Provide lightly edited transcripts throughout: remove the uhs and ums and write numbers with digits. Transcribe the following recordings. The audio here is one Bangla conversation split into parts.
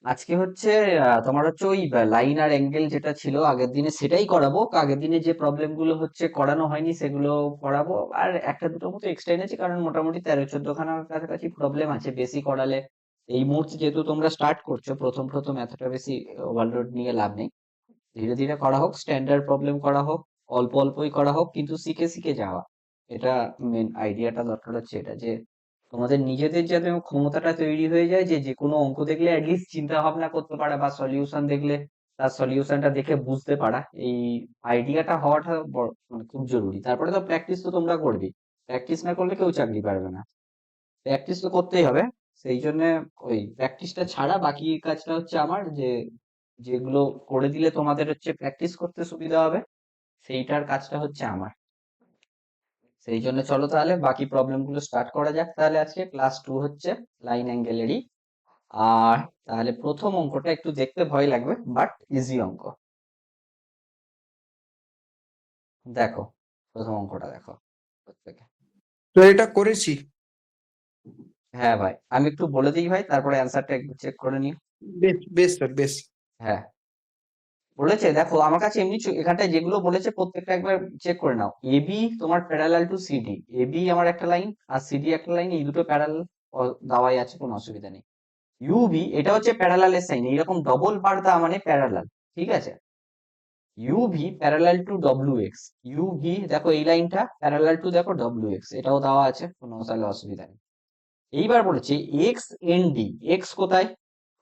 আজকে হচ্ছে তোমার হচ্ছে ওই লাইন আর অ্যাঙ্গেল যেটা ছিল আগের দিনে সেটাই করাবো। আগের দিনে যে প্রবলেম গুলো হচ্ছে করানো হয়নি সেগুলো করাবো। আর একটা দুটো মতো এক্সট্রা এনেছি, কারণ মোটামুটি 13-14 খানার কাছাকাছি প্রবলেম আছে। বেশি করালে এই মুহূর্তে যেহেতু তোমরা স্টার্ট করছো, প্রথম প্রথম এতটা বেশি ওভারলোড নিয়ে লাভ নেই। ধীরে ধীরে করা হোক, স্ট্যান্ডার্ড প্রবলেম করা হোক, অল্প অল্পই করা হোক, কিন্তু শিখে শিখে যাওয়া। এটা মেন আইডিয়াটা দরকার হচ্ছে এটা, যে তোমাদের নিজেদের যাতে ক্ষমতাটা তৈরি হয়ে যায় যে যে কোনো অঙ্ক দেখলে অ্যাটলিস্ট চিন্তা ভাবনা করতে পারা, বা সলিউশন দেখলে তার সলিউশনটা দেখে বুঝতে পারা। এই আইডিয়াটা হওয়াটা মানে খুব জরুরি। তারপরে তো প্র্যাকটিস তো তোমরা করবে, প্র্যাকটিস না করলে কেউ চাকরি পারবে না। প্র্যাকটিস তো করতেই হবে। সেই জন্য ওই প্র্যাকটিসটা ছাড়া বাকি কাজটা হচ্ছে আমার, যে যেগুলো করে দিলে তোমাদের হচ্ছে প্র্যাকটিস করতে সুবিধা হবে, সেইটার কাজটা হচ্ছে আমার। সেই জন্য চলো তাহলে বাকি প্রবলেম গুলো স্টার্ট করা যাক। তাহলে আজকে ক্লাস 2 হচ্ছে লাইন অ্যাঙ্গেলেরই। আর তাহলে প্রথম অঙ্কটা একটু দেখতে ভয় লাগবে, বাট ইজি অঙ্ক। দেখো, প্রথম অঙ্কটা দেখো প্রত্যেকে। তো এটা করেছি। হ্যাঁ ভাই, আমি একটু বলে দিই ভাই, তারপরে অ্যান্সারটা একটু চেক করে নিও। বেশ বেশ স্যার বেশ। হ্যাঁ, বলেছে দেখো আমার কাছে এমনি এখানটায় যেগুলো বলেছে প্রত্যেকটা একবার চেক করে নাও। এবি তোমার প্যারালাল টু সিডি, এবি আমার একটা লাইন আর সিডি একটা লাইন, এই দুটো প্যারালাল দেওয়াই আছে, কোনো অসুবিধা নেই। ইউবি এটা হচ্ছে প্যারালালের সাইন, এইরকম ডবল বার দেওয়া মানে প্যারালাল, ঠিক আছে। UV parallel to W x, UV দেখো এই লাইনটা প্যারালাল টু দেখো ডব্লিউ এক্স, এটাও দেওয়া আছে, কোনো তাহলে অসুবিধা নেই। এইবার বলেছে এক্স এন ডি, এক্স কোথায়,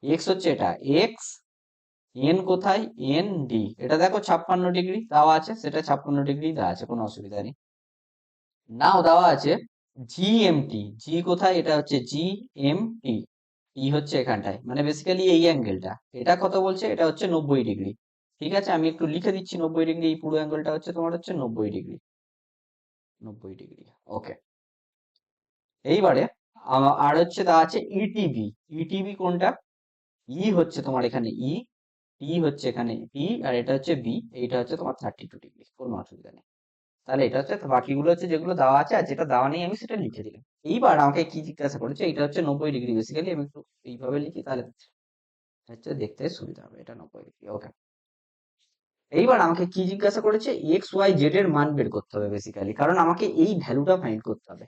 এক্স হচ্ছে এটা এক্স, এন কোথায়, এন ডি, এটা দেখো 56 ডিগ্রি দেওয়া আছে, সেটা 56 ডিগ্রি দেওয়া আছে, কোনো অসুবিধা নেই। নাও দেওয়া আছে জি এম টি, জি কোথায়, এটা হচ্ছে জি এম টি, ই হচ্ছে এখানটায়, মানে বেসিক্যালি এই অ্যাঙ্গেলটা, এটা কত বলছে, এটা হচ্ছে 90 ডিগ্রি। ঠিক আছে, আমি একটু লিখে দিচ্ছি 90 ডিগ্রি, এই পুরো অ্যাঙ্গেলটা হচ্ছে তোমার হচ্ছে 90 ডিগ্রি, 90 ডিগ্রি। ওকে, এইবারে আর হচ্ছে দেওয়া আছে ইটিবি, ইটিবি কোনটা, ই হচ্ছে তোমার এখানে ই, টি হচ্ছে এখানে টি, আর এটা হচ্ছে বি, এইটা হচ্ছে তোমার 32 ডিগ্রি, কোনো অসুবিধা নেই। তাহলে এটা হচ্ছে, বাকিগুলো হচ্ছে যেগুলো দেওয়া আছে, আর যেটা দেওয়া নেই আমি সেটা লিখে দিলাম। এইবার আমাকে কি জিজ্ঞাসা করেছে, এটা হচ্ছে 90 ডিগ্রি, বেসিক্যালি আমি একটু এইভাবে লিখি, তাহলে হচ্ছে দেখতে সুবিধা হবে, এটা 90 ডিগ্রি। ওকে, এইবার আমাকে কি জিজ্ঞাসা করেছে, এক্স ওয়াই জেড এর মান বের করতে হবে বেসিক্যালি, কারণ আমাকে এই ভ্যালুটা ফাইন্ড করতে হবে।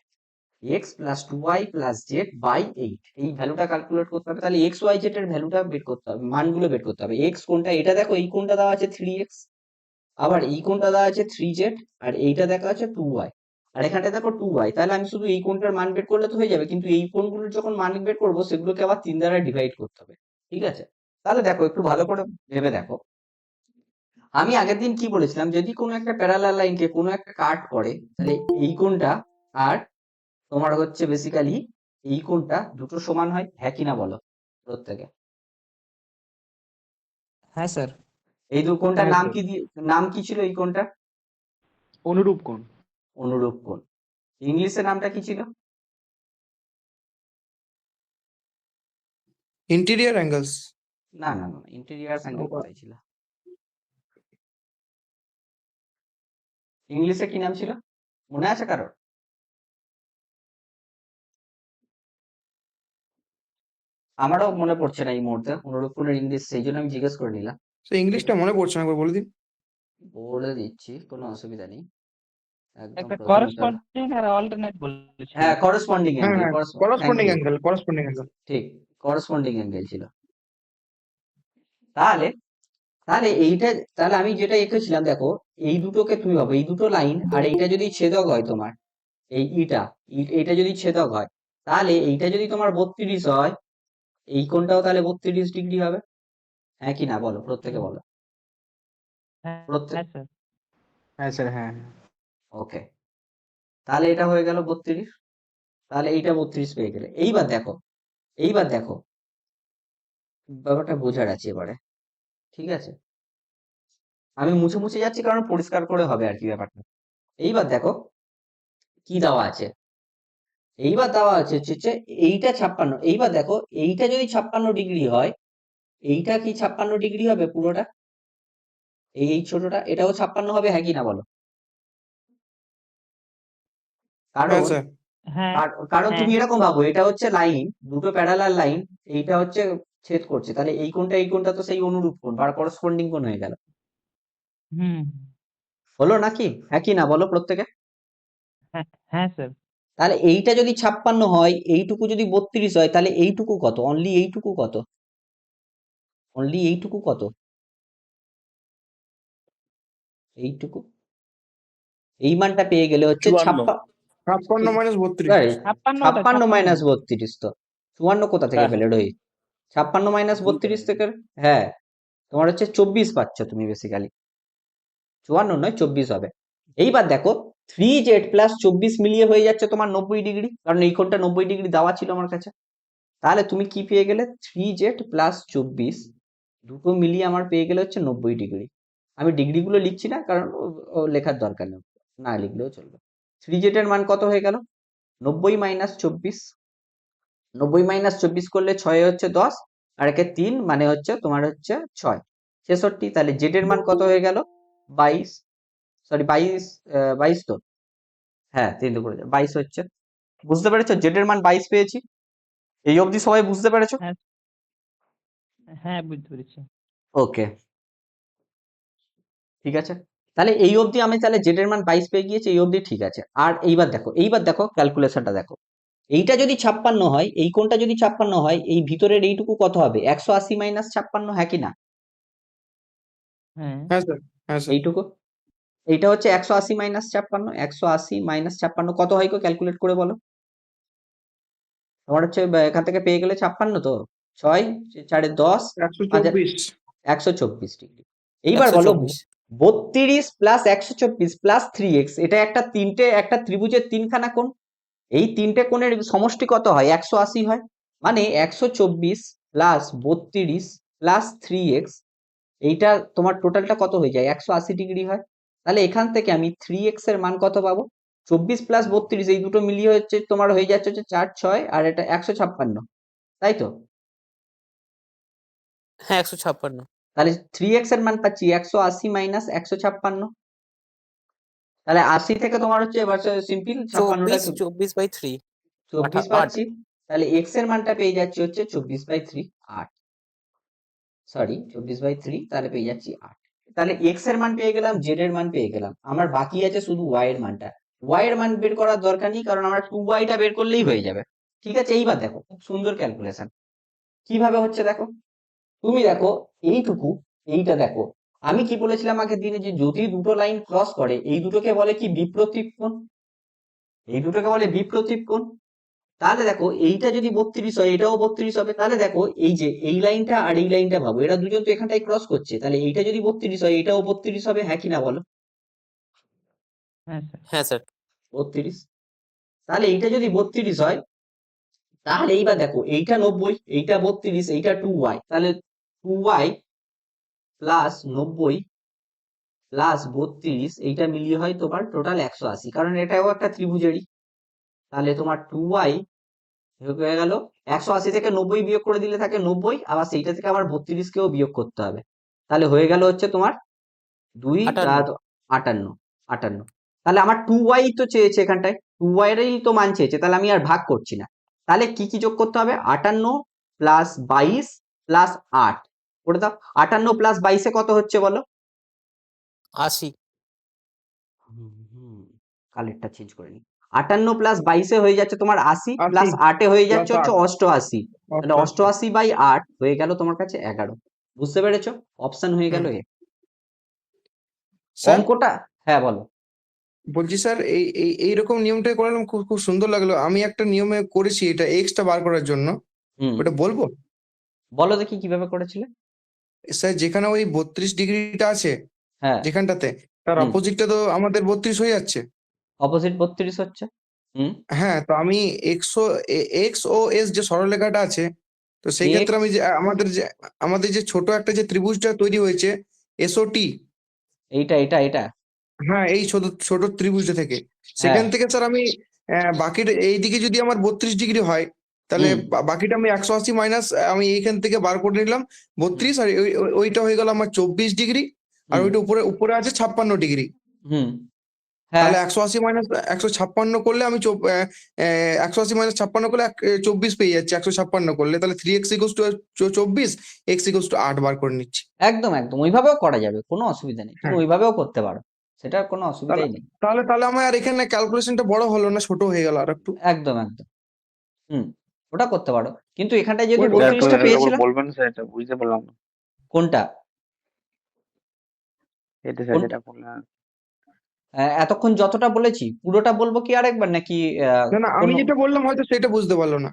X plus 2y plus z by 8, এই ভ্যালুটা ক্যালকুলেট করতে হবে। তাহলে এক্স ওয়াই জেড এর ভ্যালুটা বের করতে হবে, মানগুলো বের করতে হবে। এক্স কোনটা, এটা দেখো এই কোনটা দেওয়া আছে 3x, আবার এই কোনটা দেওয়া আছে 3z, আর এইটা দেখা আছে 2y, আর এখানটা দেখো 2y। তাহলে আমি শুধু এই কোনটার মান বের করলে তো হয়ে যাবে, কিন্তু এই কোনগুলোর যখন মান বের করবো সেগুলোকে আবার 3 দ্বারা ডিভাইড করতে হবে। ঠিক আছে, তাহলে দেখো একটু ভালো করে ভেবে দেখো। আমি আগের দিন কি বলেছিলাম, যদি কোনো একটা প্যারালাল লাইনকে কোনো একটা কাট করে, তাহলে এই কোনটা আর তোমার হচ্ছে বেসিক্যালি এই কোনটা দুটো সমান হয়, হ্যাঁ কিনা বলো প্রত্যেকে। হ্যাঁ স্যার। এই দু কোনটার হ্যাঁ নাম স্যার। কি নাম কি ছিল এই কোনটা, অনুরূপ কোণ। অনুরূপ কোণ। ইংলিশে নামটা কি ছিল, ইন্টেরিয়র অ্যাঙ্গেলস। না না না, ইন্টেরিয়ার অ্যাঙ্গেল কোথায় ছিল, ইংলিশে কি নাম ছিল, মনে আছে কারোর? আমারও মনে পড়ছে না এই মুহূর্তে অনুরূপ কোণের ইংলিশ, সেই জন্য আমি জিজ্ঞেস করে নিলাম। সে ইংলিশটা মনে পড়ছে না, একবার বলে দিন। বলে দিচ্ছি, কোনো অসুবিধা নেই, একদম একটা প্রথম ওটা। করেসপন্ডিং আর অল্টারনেট বলেছিল। হ্যাঁ, করসপন্ডিং হ্যাঁ অ্যাঙ্গেল, হ্যাঁ, thank corresponding you. Angle, corresponding angle. ঠিক, করসপন্ডিং অ্যাঙ্গেল ছিল। তাহলে তাহলে এইটা, তাহলে আমি যেটা এঁকেছিলাম দেখো, এই দুটোকে তুমি ভাবো, এই দুটো লাইন আর এইটা যদি ছেদক হয় তোমার, এই এইটা যদি ছেদক হয়, তাহলে এইটা যদি তোমার 32 হয়, এই কোণটাও তাহলে 32 ডিগ্রি হবে, হ্যাঁ কি না বলো প্রত্যেকে বলো। হ্যাঁ প্রত্যেক, হ্যাঁ স্যার। হ্যাঁ স্যার, হ্যাঁ হ্যাঁ। ওকে, তাহলে এটা হয়ে গেল 32, তাহলে এইটা 32 পেয়ে গেলে। এইবার দেখো, এইবার দেখো, ব্যাপারটা বোঝার আছে এবারে, ঠিক আছে। আমি মুছে মুছে যাচ্ছি কারণ পরিষ্কার করে হবে আর কি ব্যাপারটা। এইবার দেখো কি দেওয়া আছে, এইবার দেওয়া আছে হচ্ছে এইটা 56, এইবার দেখো এইটা যদি 56 ডিগ্রি হয়, এইটা কি 56 ডিগ্রি হবে পুরোটা, এই ছোটটা এটাও 56 হবে, হ্যাঁ কি না বলো। হ্যাঁ কারণ স্যার। হ্যাঁ কারণ হ্যাঁ তুমি এরকম ভাবো, এটা হচ্ছে লাইন, দুটো প্যারালাল লাইন, এইটা হচ্ছে ছেদ করছে, তাহলে এই কোণটা তো সেই অনুরূপ কোণ বা করসপন্ডিং কোণ হয়ে গেল। হুম হলো নাকি? হ্যাঁ কি না বলো প্রত্যেকে? হ্যাঁ হ্যাঁ স্যার তাহলে এইটা যদি 56 হয়, এইটুকু যদি 32 হয়, তাহলে এইটুকু কত? অনলি এইটুকু কত? অনলি এইটুকু কত? এইটুকু এই মানটা পেয়ে গেলে হচ্ছে 54 56 মাইনাস 32 56টা 56 মাইনাস 32 তো 54 কোথা থেকে হ্যাঁ পেলে রোহিত? 56 মাইনাস 32 থেকে, হ্যাঁ তোমার হচ্ছে 24 পাচ্ছ তুমি বেসিক্যালি। 54 নয় 24 হবে। এইবার দেখো 3z প্লাস 24 মিলিয়ে হয়ে যাচ্ছে তোমার 90 ডিগ্রি, কারণ এই কোণটা 90 ডিগ্রি দেওয়া ছিল আমার কাছে। তাহলে তুমি কি পেয়ে গেলে? 3z প্লাস 24 দুটো মিলিয়ে আমার পেয়ে গেলে হচ্ছে 90 ডিগ্রি। আমি ডিগ্রিগুলো লিখছি না, কারণ ও লেখার দরকার নেই, না লিখলেও চলবে। 3z এর মান কত হয়ে গেল? 90 মাইনাস 24, 90 মাইনাস 24 করলে 6 হচ্ছে 10, আর একে 3 মানে হচ্ছে তোমার হচ্ছে 6 66। তাহলে জেড এর মান কত হয়ে গেল? 22, সরি 22, 22 তো, হ্যাঁ 3 দিয়ে করে 22 হচ্ছে। বুঝতে পেরেছো? জেড এর মান 22 পেয়েছি। এই অবধি সবাই বুঝতে পেরেছো? হ্যাঁ হ্যাঁ বুঝতে পেরেছি ওকে, ঠিক আছে। তাহলে এই অবধি আমি তাহলে জেড এর মান 22 পেয়ে গিয়েছি, এই অবধি ঠিক আছে। আর এইবার দেখো ক্যালকুলেশনটা দেখো। এইটা যদি 56 হয়, এই কোণটা যদি 56 হয়, এই ভিতরের এইটুকু কত হবে? 180 মাইনাস 56, হ্যাঁ কি না? হ্যাঁ হ্যাঁ স্যার, হ্যাঁ স্যার। এইটুকু, এইটা হচ্ছে 180 মাইনাস 56, 180 মাইনাস 56 কত হয় গো? ক্যালকুলেট করে বলো। তোমার হচ্ছে এখান থেকে পেয়ে গেলে 56 তো, 6 4 10 124 124 ডিগ্রি। এইবার বলো 32 প্লাস 124 প্লাস 3x, এটা একটা ত্রিভুজের তিনখানা কোণ। এই তিনটে কোণের সমষ্টি কত হয়? 180 হয়। মানে 124 প্লাস 32 প্লাস 3x, এইটা তোমার টোটালটা কত হয়ে যায়? 180 ডিগ্রি হয়। তাহলে এখান থেকে আমি 3x এর মান কত পাবো? 24 প্লাস 32 এই দুটো মিলিয়ে হচ্ছে তোমার হয়ে যাচ্ছে হচ্ছে 4 6, আর এটা 156, তাই তো? হ্যাঁ 156 তাহলে 3x এর মান পাচ্ছি 180 মাইনাস 156। তাহলে 80 থেকে তোমার হচ্ছে এবার সিম্পল 56টা 24/3 24 8 পাচ্ছি। তাহলে x এর মানটা পেয়ে যাচ্ছি হচ্ছে 24/3 8, সরি 24/3, তাহলে পেয়ে যাচ্ছি 8। তাহলে x এর মান পেয়ে গেলাম, z এর মান পেয়ে গেলাম, আমার বাকি আছে শুধু y এর মানটা। y এর মান বের করার দরকার নেই, কারণ আমরা 2y টা বের করলেই হয়ে যাবে। ঠিক আছে, এইবার দেখো খুব সুন্দর ক্যালকুলেশন কিভাবে হচ্ছে দেখো। তুমি দেখো এইটুকু, এইটা দেখো, আমি কি বলেছিলাম আগের দিনে, যে যদি দুটো লাইন ক্রস করে এই দুটোকে বলে কি? বিপ্রতীপ কোণ। এই দুটোকে বলে বিপ্রতীপ কোণ। তাহলে দেখো এইটা যদি 32 হয়, এটাও 32 হবে। তাহলে দেখো এই যে এই লাইনটা আর এই লাইনটা ভাবো, এরা দুজন তো এখানটায় ক্রস করছে, তাহলে এইটা যদি 32 হয়, এটাও 32 হবে, হ্যাঁ কি না বলো? হ্যাঁ স্যার হ্যাঁ স্যার 32। তাহলে এইটা যদি 32 হয়, তাহলে এইবার দেখো এইটা 90, এইটা 32, এইটা 2y, তাহলে 2y প্লাস 90 প্লাস 32, এইটা মিলিয়ে হয় তোমার টোটাল 180, কারণ এটাও একটা ত্রিভুজেরই। তাহলে তোমার 2y হয়ে গেল 180 থেকে 90 বিয়োগ করে দিলে থাকে 90, আবার সেইটা থেকে আবার 32 কেও বিয়োগ করতে হবে। তাহলে হয়ে গেল হচ্ছে তোমার 2 58 58 58। তাহলে আমার 2y তো চেয়েছে এখানটায়, 2y এরই তো মান চেয়েছে, তাহলে আমি আর ভাগ করছি না। তাহলে কি কি যোগ করতে হবে? 58 প্লাস 22 প্লাস 8 করে দাও। 58 প্লাস 22 এ কত হচ্ছে বলো? 80 কালেরটা চেঞ্জ করে নি। 58 প্লাস 22 এ হয়ে যাচ্ছে তোমার 80, 80 প্লাস 8 এ হয়ে যাচ্ছে প্লাস হচ্ছে 8 88। তাহলে 88 বাই 8 হয়ে গেল তোমার কাছে 11। বুঝতে পেরেছো? অপশন হয়ে গেল এ। স্যার অঙ্কটা, হ্যাঁ বলো। বলছি স্যার, এইরকম নিয়মটা করলাম, খুব খুব সুন্দর লাগলো। আমি একটা নিয়মে করেছি এটা এক্সটা বার করার জন্য, হুম, ওটা বলবো? বলো দেখি কিভাবে করেছিলে। স্যার যেখানে ওই 32 ডিগ্রিটা আছে, হ্যাঁ, যেখানটাতে তার হুম, অপোজিটটা তো আমাদের 32 হয়ে যাচ্ছে। অপোজিট 32 হচ্ছে। হুম, হ্যাঁ, তো আমি এক্স ও এস যে সরলরেখাটা আছে, তো সেই ক্ষেত্রে এক্স, আমি যে আমাদের যে ছোট একটা যে ত্রিভুজটা তৈরি হয়েছে এসওটি, এইটা হ্যাঁ এই ছোট ছোট ত্রিভুজটা থেকে, হ্যাঁ, সেখান থেকে স্যার আমি বাকিটা এইদিকে যদি আমার 32 ডিগ্রি হয়, তাহলে হুম, বাকিটা আমি 180 মাইনাস আমি এইখান থেকে বার করে নিলাম হুম, 32, আর ওইটা হয়ে গেল আমার 24 ডিগ্রি, আর হুম, ওইটা উপরে উপরে আছে 56 ডিগ্রি। হুম, হ্যাঁ তাহলে 180 মাইনাস 156 করলে আমি 180 মাইনাস 56 করলে 24 পেয়ে যাচ্ছি 156 করলে, তাহলে 3x equals to 24, x equals to 8 বার করে নিচ্ছি। একদম একদম ওইভাবেও করা যাবে, কোনো অসুবিধা নেই, তুমি হ্যাঁ, ওইভাবেও করতে পারো, সেটার কোনো তাহলে অসুবিধাই নেই। তাহলে তাহলে আমার আর এখানে ক্যালকুলেশনটা বড় হলো না, ছোট হয়ে গেল আর একটু। একদম একদম হুম, ওটা করতে পারো, কিন্তু এখানটায় যেহেতু ওই- স্যার একটু 32টা একবার পেয়েছিলাম। বলবেন স্যার, এটা বুঝতে পারলাম না। কোনটা? এটা স্যার কোন যেটা বললেন। এতক্ষণ যতটা বলেছি পুরোটা বলবো কি আরেকবার, নাকি না না, আমি কোনো? যেটা বললাম হয়তো সেটা বুঝতে পারলো না।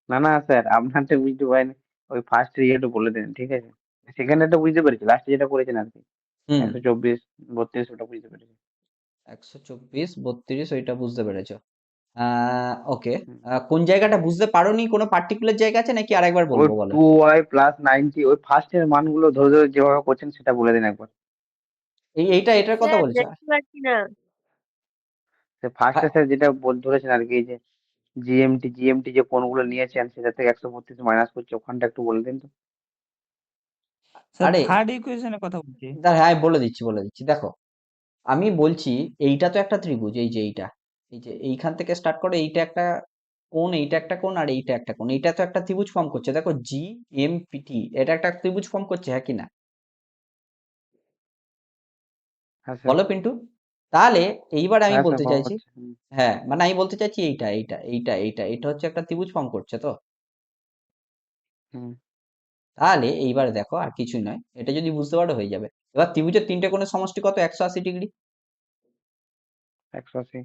না না স্যার, আপনারটা বুঝতে পারিনি। ওই ফার্স্ট ইয়েটা বলে দিন, ঠিক আছে? সেকেন্ডটা বুঝতে পেরেছি, লাস্টে যেটা করেছেন আর কি, হুম, 124 32 ওটা বুঝতে পেরেছি। 124 32 ওইটা বুঝতে পেরেছো? ওকে। হুম। কোন জায়গাটা বুঝতে পারোনি, কোনো পার্টিকুলার জায়গা আছে নাকি আরেকবার ওই বলবো বলো? 2y প্লাস 90, ওই ফার্স্টের মানগুলো ধরে ধরে যেভাবে করছেন সেটা বলে দিন একবার। এটার কথা স্যার বলছো? দেখতে পাচ্ছি না। ফার্স্টে স্যার যেটা ধরেছেন আর কি, এই যে জিএমটি যে কোনগুলো নিয়েছেন সেটা থেকে 132 মাইনাস করছে, ওখানটা একটু বলে দিন তো। স্যার আরে থার্ড ইকুয়েশনের কথা বলছি। হ্যাঁ আমি বলে দিচ্ছি দেখো, আমি বলছি এইটা তো একটা ত্রিভুজ, এই যে এইটা, এই যে এইখান থেকে স্টার্ট করে এইটা একটা কোণ, এইটা একটা কোণ, আর এইটা একটা কোণ, এইটা তো একটা ত্রিভুজ ফর্ম করছে, দেখো জি এম টি, এটা একটা ত্রিভুজ ফর্ম করছে, হ্যাঁ কি না? হ্যাঁ স্যার। বলো পিন্টু। তাহলে এইবার আমি হ্যাঁ স্যার, বলতে পাওয়া চাইছি, হচ্ছে। হুম। হ্যাঁ মানে আমি বলতে চাইছি এইটা এটা হচ্ছে একটা ত্রিভুজ ফর্ম করছে তো। হুম। তাহলে এইবার দেখো আর কিছুই নয়, এটা যদি বুঝতে পারো হয়ে যাবে। এবার ত্রিভুজের তিনটে কোণের সমষ্টি কত? 180 ডিগ্রি। 180।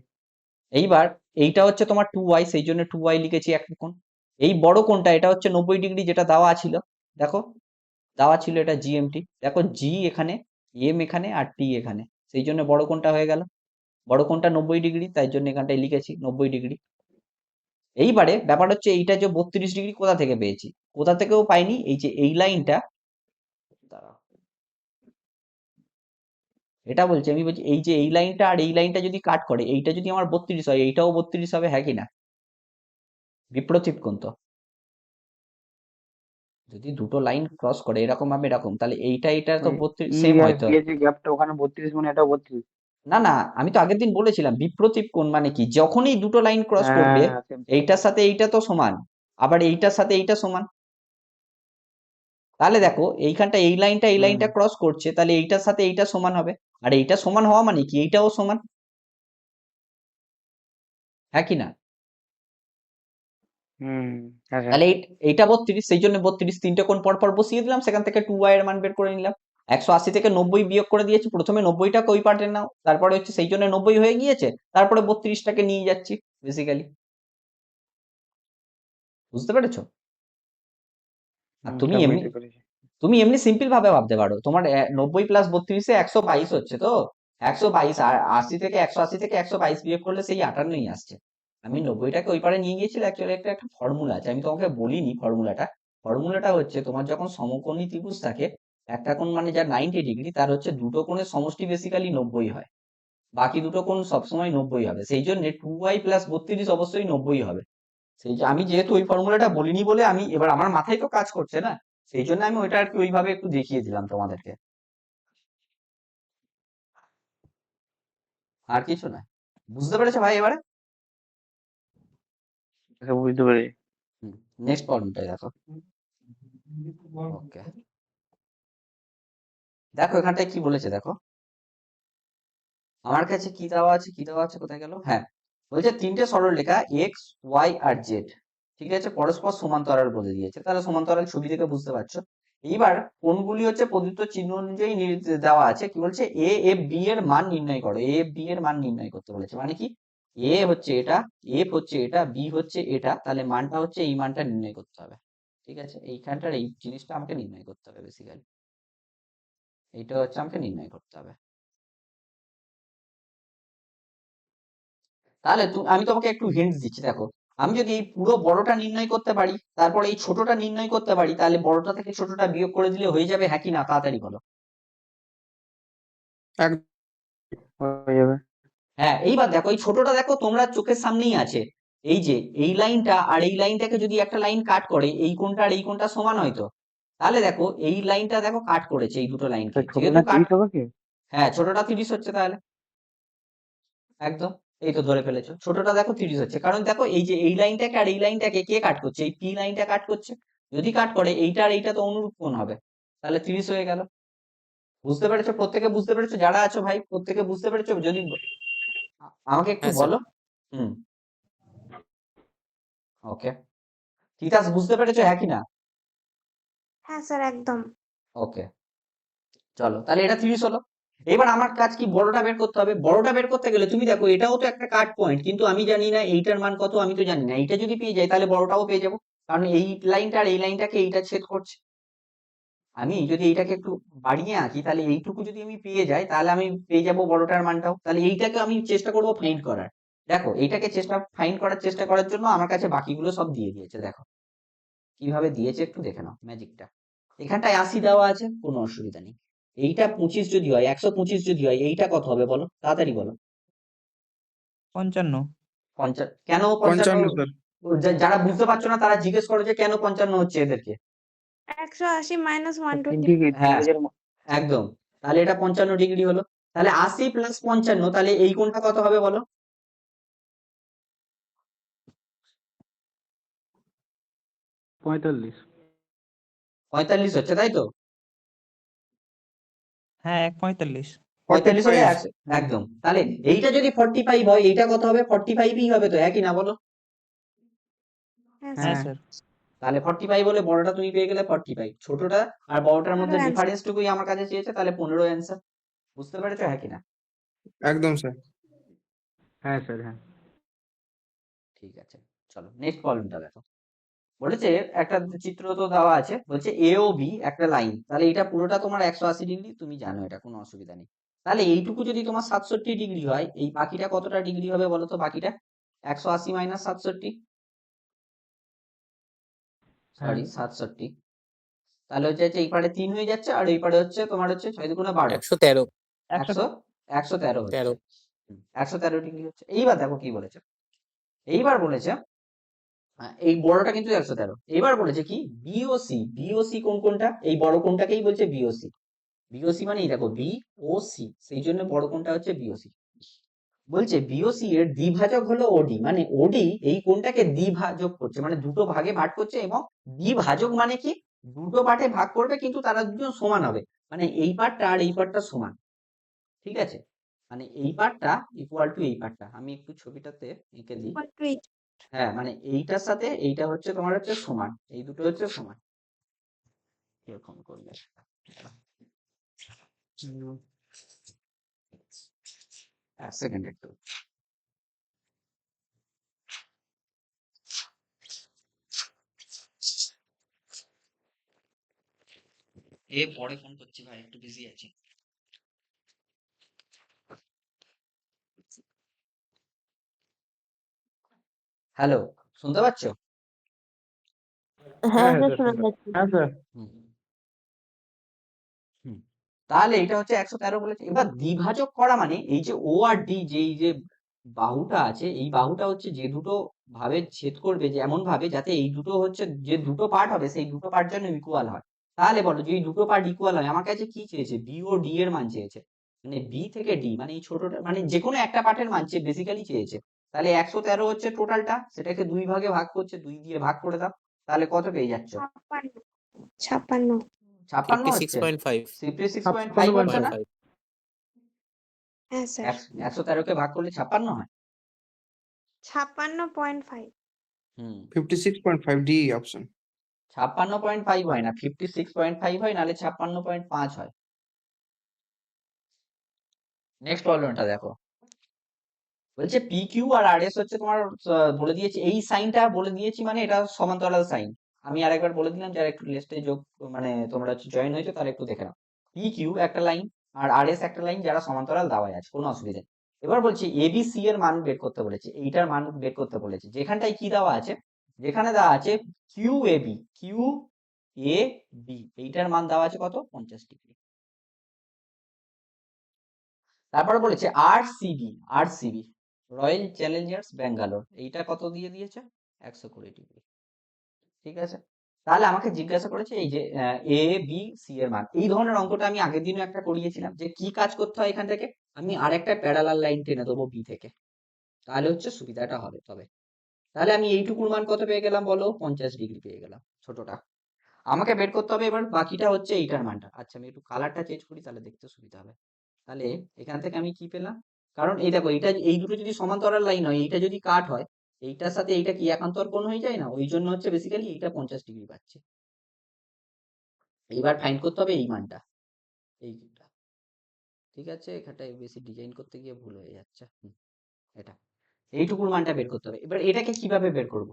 এইবার এইটা হচ্ছে তোমার 2y, সেই জন্য 2y লিখেছি একটা কোণ। এই বড় কোণটা এটা হচ্ছে 90 ডিগ্রি, যেটা দেওয়া ছিল, দেখো দেওয়া ছিল এটা জিএমটি, দেখো জি এখানে, এম এখানে, আর টি এখানে, সেই জন্য বড় কোণটা হয়ে গেল। বড় কোণটা 90 ডিগ্রি, তাই জন্য এখানটায় লিখেছি 90 ডিগ্রি। এইবারে ব্যাপার হচ্ছে এইটা যে 32 ডিগ্রি কোথা থেকে পেয়েছি? কোথা থেকেও পাইনি, এই যে এই লাইনটা, দাঁড়াও, এটা বলছি, আমি বলছি এই যে এই লাইনটা আর এই লাইনটা যদি কাট করে, এইটা যদি আমার 32 হয়, এইটাও 32 হবে, হ্যাঁ কি না? বিপ্রতীপ কোণ তো। যদি দুটো লাইন ক্রস করে এরকম ভাবে এরকম, তাহলে এইটা এটা তো ওই 32 ই সেম আর হয়তো। বি এর যে গ্যাপটা ওখানে 32, মানে এটাও 32। না না, আমি তো আগের দিন বলেছিলাম বিপ্রতীপ কোণ মানে কি, যখনই দুটো লাইন ক্রস করবে হ্যাঁ সেম সেম। এইটার সাথে এইটা তো সমান, আবার এইটার সাথে এইটা সমান। তাহলে দেখো এইখানটা এই হুম। লাইনটা ক্রস করছে, তাহলে এইটার সাথে এইটা সমান হবে, আর এইটা সমান হওয়া মানে কি এইটাও সমান, হ্যাঁ কি না? হুম। হ্যাঁ স্যার। তাহলে এইটা 32, সেই জন্য 32 তিনটে কোণ পর পর বসিয়ে দিলাম, সেখান থেকে 2y এর মান বের করে নিলাম। 180 থেকে 90 বিয়োগ করে দিয়েছি, প্রথমে 90টাকে ওই পার্টে নাও, তারপরে হচ্ছে সেই জন্য 90 হয়ে গিয়েছে, তারপরে 32টাকে নিয়ে যাচ্ছি বেসিক্যালি। বুঝতে পেরেছো? আর হুম তুমি স্যার, এমনি বুঝতে পেরেছি। তুমি এমনি সিম্পল ভাবে ভাবতে পারো, তোমার 90 প্লাস 32 122 হচ্ছে তো, 122, আর 180 থেকে 122 বিয়োগ করলে সেই 58ই আসছে। আমি 90টাকে ওই পারে নিয়ে গিয়েছিল, অ্যাকচুয়ালি একটা ফর্মুলা আছে, আমি তোমাকে বলিনি ফর্মুলাটা। ফর্মুলাটা হচ্ছে তোমার যখন সমকোণী ত্রিভুজ থাকে, একটা কোণ মানে যা 90 ডিগ্রি, তার হচ্ছে দুটো কোণের সমষ্টি বেসিক্যালি 90 হয়, বাকি দুটো কোণ সবসময় 90 হবে, সেই জন্য 2y প্লাস 32 অবশ্যই 90 হবে। সেই যে আমি যেহেতু ওই ফর্মুলাটা বলিনি বলে আমি এবার আমার মাথায় তো কাজ করছে না, সেই জন্য আমি ওইটা আর কি ওইভাবে একটু দেখিয়ে দিলাম তোমাদেরকে, আর কিছু না। বুঝতে পেরেছো ভাই এবারে? স্যার বুঝতে পেরেছি। নেক্সট প্রবলেমটাই দেখো। ওকে, দেখো এখানটায় কি বলেছে দেখো, আমার কাছে কি দেওয়া আছে কোথায় গেল, হ্যাঁ বলছে তিনটে সরলরেখা এক্স ওয়াই আর জেড, ঠিক আছে, পরস্পর সমান্তরাল বলে দিয়েছে, তাহলে সমান্তরাল ছবি থেকে বুঝতে পারছো। এইবার কোনগুলি হচ্ছে প্রদত্ত চিহ্ন অনুযায়ী দেওয়া আছে, কি বলছে এ এফ বি এর মান নির্ণয় করো, এ এফ বি এর মান নির্ণয় করতে বলেছে, মানে কি এ হচ্ছে এটা, এফ হচ্ছে এটা, বি হচ্ছে এটা, তাহলে মানটা হচ্ছে এই মানটা নির্ণয় করতে হবে, ঠিক আছে, এইখানটার এই জিনিসটা আমাকে নির্ণয় করতে হবে বেসিক্যালি, এইটা হচ্ছে আমাকে নির্ণয় করতে হবে। তাহলে আমি তোমাকে একটু হিন্টস দিচ্ছি, দেখো আমি যদি এই পুরো বড়টা নির্ণয় করতে পারি, তারপর এই ছোটটা নির্ণয় করতে পারি, তাহলে বড়টা থেকে ছোটটা বিয়োগ করে দিলে হয়ে যাবে, হ্যাঁ কি না? তাড়াতাড়ি বলো। এক- হয়ে যাবে। হ্যাঁ, এইবার দেখো এই ছোটটা দেখো তোমরা চোখের সামনেই আছে, এই যে এই লাইনটা আর এই লাইনটাকে যদি একটা লাইন কাট করে, এই কোণটা আর এই কোণটা সমান হয় তো, তাহলে দেখো এই লাইনটা দেখো কাট করেছে এই দুটো লাইনকে, স্যার যেহেতু ছোটটা কাট, 30 হবে কি? হ্যাঁ ছোটটা 30 হচ্ছে তাহলে, একদম, এই তো ধরে ফেলেছো। ছোটটা দেখো 30 হচ্ছে, কারণ দেখো এই যে এই লাইনটাকে আর এই লাইনটাকে কে কাট করছে? এই পি লাইনটা কাট করছে। যদি কাট করে এইটা আর এইটা তো অনুরূপ কোণ হবে, তাহলে 30 হয়ে গেল। বুঝতে পেরেছো? প্রত্যেকে বুঝতে পেরেছো? যারা আছো ভাই প্রত্যেকে বুঝতে পেরেছো? যদি আমাকে একটু হ্যাঁ স্যার। বলো। হুম, ওকে। তিতাস বুঝতে পেরেছো, হ্যাঁ কি না? হ্যাঁ স্যার একদম। ওকে, চলো তাহলে এটা 30 হলো। এবার আমার কাজ কি? বড়টা বের করতে হবে। বড়টা বের করতে গেলে তুমি দেখো এটাও তো একটা কাট পয়েন্ট, কিন্তু আমি জানি না এইটার মান কত, আমি তো জানি না। এইটা যদি পেয়ে যাই তাহলে বড়টাও পেয়ে যাবো, কারণ এই লাইনটা আর এই লাইনটাকে এইটা ছেদ করছে। আমি যদি এইটাকে একটু বাড়িয়ে আঁকি, তাহলে এইটুকু যদি আমি পেয়ে যাই তাহলে আমি পেয়ে যাবো বড়টার মানটাও। তাহলে এইটাকে আমি চেষ্টা করবো ফাইন্ড করার। দেখো এইটাকে ফাইন্ড করার চেষ্টা করার জন্য আমার কাছে বাকিগুলো সব দিয়ে দিয়েছে। দেখো কিভাবে দিয়েছে একটু দেখে নাও ম্যাজিকটা। এখানটায় 80 দেওয়া আছে, কোনো অসুবিধা নেই। এইটা 25 যদি হয়, 125 যদি হয়, এইটা কত হবে বলো, তাড়াতাড়ি বলো। 55। কেন 55? 55 স্যার। যারা বুঝতে পারছো না তারা জিজ্ঞেস করো যে কেন 55 হচ্ছে এদেরকে। 180 মাইনাস তিন 120। ডিগ্রি হ্যাঁ, ত্রিভুজের একদম। তাহলে এটা 55 ডিগ্রি হলো। তাহলে 80 প্লাস 55, তাহলে এই কোণটা কত হবে বলো? 45। 45 হচ্ছে, তাই তো? হ্যাঁ 145। 45 হলে 45। 100, একদম। তাহলে এইটা যদি 45 হয়, এইটা কত হবে? 45ই হবে তো, একই না বলো? হ্যাঁ হ্যাঁ স্যার। স্যার। তাহলে 45 বলে বড়টা তুমি পেয়ে গেলে 45। ছোটটা আর বড়টার মধ্যে 15 অ্যান্সার। ডিফারেন্স টুকুই আমার কাছে চেয়েছে, তাহলে 15 অ্যান্সার। বুঝতে পেরেছো, হ্যাঁ কিনা? একদম স্যার। হ্যাঁ স্যার হ্যাঁ। ঠিক আছে, চলো নেক্সট প্রবলেমটা দেখো। বলেছে একটা চিত্র তো দেওয়া আছে, বলছে এ ও বি একটা লাইন, তাহলে এটা পুরোটা তোমার 180 ডিগ্রি, তুমি জানো এটা, কোনো অসুবিধা নেই। তাহলে এইটুকু যদি তোমার 67 ডিগ্রি হয়, এই বাকিটা কতটা ডিগ্রি হবে বলো তো? বাকিটা 180 মাইনাস 67, হ্যাঁ সরি 67। তাহলে হচ্ছে এই পারে 3 হয়ে যাচ্ছে, আর এই পারে হচ্ছে তোমার হচ্ছে 6 দুগুণে 12, 113। 113 হচ্ছে। 13। 113 ডিগ্রি হচ্ছে। এইবার দেখো কি বলেছে। এইবার বলেছে এই বড়টা কিন্তু 113। এবার বলেছে কি বিওসি, বিওসি কোন কোনটা? এই বড় কোনটাকেই বলছে বিওসি। বিওসি মানে এই দেখো বি ও সি, সেই জন্য বড় কোনটা হচ্ছে বিওসি। বলছে বিওসি এর দ্বিভাজক হলো ওডি, মানে ওডি এই কোনটাকে দ্বিভাজক করছে, মানে দুটো ভাগে ভাগ করছে। এবং দ্বিভাজক মানে কি? দুটো পার্টে ভাগ করবে কিন্তু তারা দুজন সমান হবে, মানে এই পার্টটা আর এই পার্টটা সমান। ঠিক আছে, মানে এই পার্টটা ইকুয়াল টু এই পার্টটা। আমি একটু ছবিটাতে এঁকে দিই। 120। হ্যাঁ, মানে এইটার সাথে এইটা হচ্ছে তোমার হচ্ছে সমান, এই দুটো হচ্ছে সমান। এরকম করলে এক সেকেন্ড একটু। পরে ফোন করছি ভাই, একটু বিজি আছি। হ্যালো, শুনতে পাচ্ছ? হ্যাঁ হ্যাঁ স্যার শুনতে পাচ্ছি। হ্যাঁ স্যার। হুম হুম। তাহলে এটা হচ্ছে 113 বলেছে। এবার দ্বিভাজক করা মানে এই যে ও আর ডি, যে এই যে বাহুটা আছে, এই বাহুটা হচ্ছে যে দুটো ভাবে ছেদ করবে, যে এমন ভাবে যাতে এই দুটো হচ্ছে যে দুটো পার্ট হবে, সেই দুটো পার্ট যেন ইকুয়াল হয়। তাহলে বলো যে এই দুটো পার্ট ইকুয়াল হয়, আমার কাছে কি চেয়েছে? বি ও ডি এর মান চেয়েছে। মানে বি থেকে ডি, মানে এই ছোটটা, মানে যে কোনো একটা পার্টের মান বেসিক্যালি চেয়েছে। তাহলে 113 হচ্ছে টোটালটা, সেটাকে দুই ভাগে ভাগ করছে, 2 দিয়ে ভাগ করে দাও। তাহলে কত পেয়ে যাচ্ছ? 56। 56 হচ্ছে। 56.5। 56.5 হচ্ছে না? 56.5। হ্যাঁ স্যার। 113 কে ভাগ করলে 56 হয়। 56.5। হুম, 56.5 ডি অপশন। 56.5 হয় না, 56.5 হয়, নাহলে 56.5 হয়। নেক্সট প্রবলেমটা দেখো। বলছে পি কিউ আর আর এস হচ্ছে তোমার বলে দিয়েছি, এই সাইনটা বলে দিয়েছি, মানে এটা সমান্তরাল সাইন। আমি আরেকবার বলে দিলাম, যারা একটু লিস্টে যোগ, মানে তোমরা জয়েন হয়েছে তারা একটু দেখে নাও। পি কিউ একটা লাইন আর আর এস একটা লাইন, যারা সমান্তরাল দেওয়া আছে, কোনো অসুবিধা নেই। এবার বলছি এ বি সি এর মান বের করতে বলেছে, এইটার মান বের করতে বলেছে। যেখানটায় কি দেওয়া আছে? যেখানে দেওয়া আছে Q A B, Q A B, এইটার মান দেওয়া আছে কত? 50 ডিগ্রি। তারপরে বলেছে আর সিবি, আর সিবি রয়্যাল চ্যালেঞ্জার্স ব্যাঙ্গালোর, এইটা কত দিয়ে দিয়েছে? 120 ডিগ্রি। ঠিক আছে, তাহলে আমাকে জিজ্ঞাসা করেছে এই যে এ বি সি এর মান। এই ধরনের অঙ্কটা আমি আগের দিনও একটা করিয়েছিলাম, যে কি কাজ করতে হয় এখান থেকে? আমি আরেকটা প্যারালাল লাইন টেনে দেবো বি থেকে, তাহলে হচ্ছে সুবিধাটা হবে। তবে তাহলে আমি এইটুকুর মান কত পেয়ে গেলাম বলো, 50 ডিগ্রি পেয়ে গেলাম ছোটটা। আমাকে বের করতে হবে এবার বাকিটা হচ্ছে এইটার মানটা। আচ্ছা আমি একটু কালারটা চেঞ্জ করি তাহলে দেখতে সুবিধা হবে। তাহলে এখান থেকে আমি কি পেলাম, কারণ এই দেখো এইটা এই দুটো যদি সমান্তরাল লাইন হয়, এইটা যদি কাট হয়, এইটার সাথে এইটা কি একান্তর কোণ হয়ে যায় না, ওই জন্য হচ্ছে বেসিক্যালি এইটা 50 ডিগ্রি পাচ্ছে। এইবার ফাইন্ড করতে হবে এই মানটা, এইটা। ঠিক আছে, এখানটায় বেশি ডিজাইন করতে গিয়ে ভুল হয়ে যাচ্ছে। এটা এইটুকুর মানটা বের করতে হবে। এবার এটাকে কিভাবে বের করব,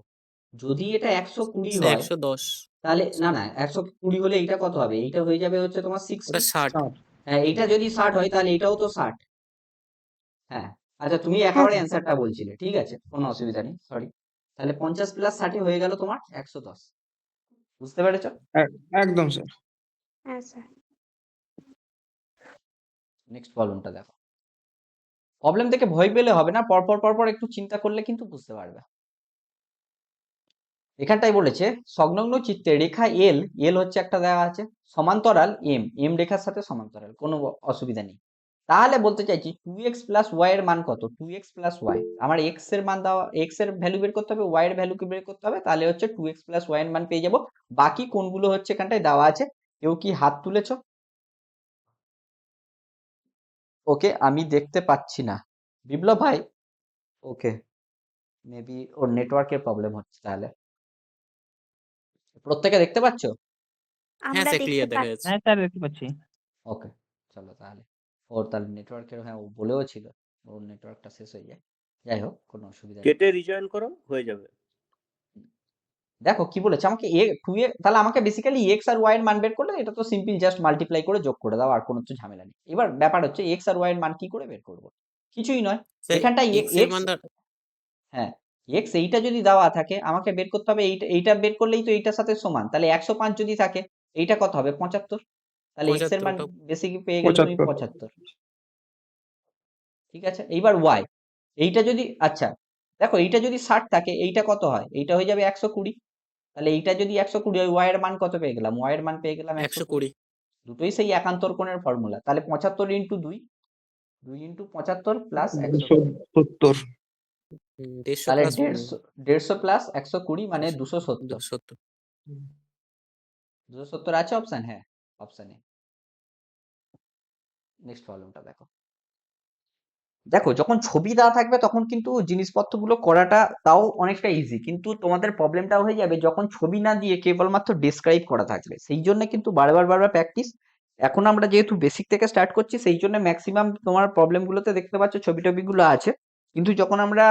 যদি এটা 120 হয় 110, তাহলে না না 120 হলে এইটা কত হবে, এইটা হয়ে যাবে হচ্ছে তোমার 60। ওটা 60। হ্যাঁ এইটা যদি 60 হয় তাহলে এটাও তো 60। হ্যাঁ আচ্ছা তুমি হ্যাঁ একেবারে স্যার। অ্যান্সারটা বলছিলে, ঠিক আছে কোনো অসুবিধা নেই, সরি। তাহলে 50 + 60 হয়ে গেল তোমার 110। বুঝতে পেরেছো? একদম স্যার। হ্যাঁ স্যার। নেক্সট প্রবলেমটা দেখো। প্রবলেম দেখে ভয় পেলে হবে না, পরপর পরপর একটু চিন্তা করলে কিন্তু বুঝতে পারবে। এখানটাই বলেছে সংলগ্ন চিত্রে রেখা এল, এল হচ্ছে একটা দেওয়া আছে, সমান্তরাল এম, এম রেখার সাথে সমান্তরাল, কোনো অসুবিধা নেই। তাহলে বলতে চাইছি 2x + y এর মান কত, 2x + y, আমার x এর মান দেওয়া, x এর ভ্যালু বের করতে হবে, y এর ভ্যালু কি বের করতে হবে, তাহলে হচ্ছে 2x + y এর মান পেয়ে যাব। বাকি কোনগুলো হচ্ছে এখানটায় দেওয়া আছে। কেউ কি হাত তুলেছো? ওকে আমি দেখতে পাচ্ছি না। বিপ্লব ভাই, ওকে মেবি ওর নেটওয়ার্কের প্রবলেম হচ্ছে তাহলে। প্রত্যেকে দেখতে পাচ্ছো? হ্যাঁ আমরা স্যার, দেখতে ক্লিয়ার দেখা পাচ্ছি। যাচ্ছে। হ্যাঁ স্যার দেখতে পাচ্ছি। ওকে চলো তাহলে। ওর তাহলে নেটওয়ার্কের, হ্যাঁ ও বলেও ছিল ওর নেটওয়ার্কটা শেষ হয়ে যায়। যাই হোক কোনো অসুবিধা নেই। কেটে রিজয়েন করো, হয়ে যাবে। দেখো কি বলেছে আমাকে, এ টু এ, তাহলে আমাকে বেসিক্যালি এক্স আর ওয়াই এর মান বের করলে এটা তো সিম্পল, জাস্ট মাল্টিপ্লাই করে যোগ করে দাও, আর কোনো তো ঝামেলা নেই। এবার ব্যাপার হচ্ছে এক্স আর ওয়াই এর মান কি করে বের করব, কিছুই নয়। স্যার এখানটায় x এর এক্স, মান হ্যাঁ এক্স এইটা যদি দেওয়া থাকে আমাকে বের করতে হবে এইটা, এইটা বের করলেই তো এইটার সাথে সমান, তাহলে 105 যদি থাকে এইটা কত হবে 75, তাহলে এক্স এর 75, মান ওটা বেসিক পেয়ে গেলে তুমি 75। 75। ঠিক আছে এইবার ওয়াই, এইটা যদি আচ্ছা দেখো এইটা যদি 60 থাকে এইটা কত হয়, এইটা হয়ে যাবে 120। তাহলে এইটা যদি 120 হয় ওয়াই এর মান কত পেয়ে গেলাম, ওয়াই এর মান পেয়ে গেলাম 120। 120। দুটোই সেই একান্তর কোণের ফর্মুলা, তাহলে 75 ইন্টু 2, 2 ইন্টু 75 প্লাস 120, 270। 150 তাহলে প্লাস 150 প্লাস 120 মানে 270। 270। 270 আছে অপশন, হ্যাঁ অপশনে। নেক্সট প্রবলেমটা দেখো। দেখো যখন ছবি দেওয়া থাকবে তখন কিন্তু জিনিসপত্রগুলো করাটা তাও অনেকটা ইজি, কিন্তু তোমাদের প্রবলেমটা হয়ে যাবে যখন ছবি না দিয়ে কেবলমাত্র ডেসক্রাইব করা থাকবে, সেই জন্য কিন্তু বারবার বারবার প্র্যাকটিস। এখন আমরা যেহেতু বেসিক থেকে স্টার্ট করছি সেই জন্য ম্যাক্সিমাম তোমার প্রবলেমগুলোতে দেখতে পাচ্ছ ছবি টবিগুলো আছে, কিন্তু যখন আমরা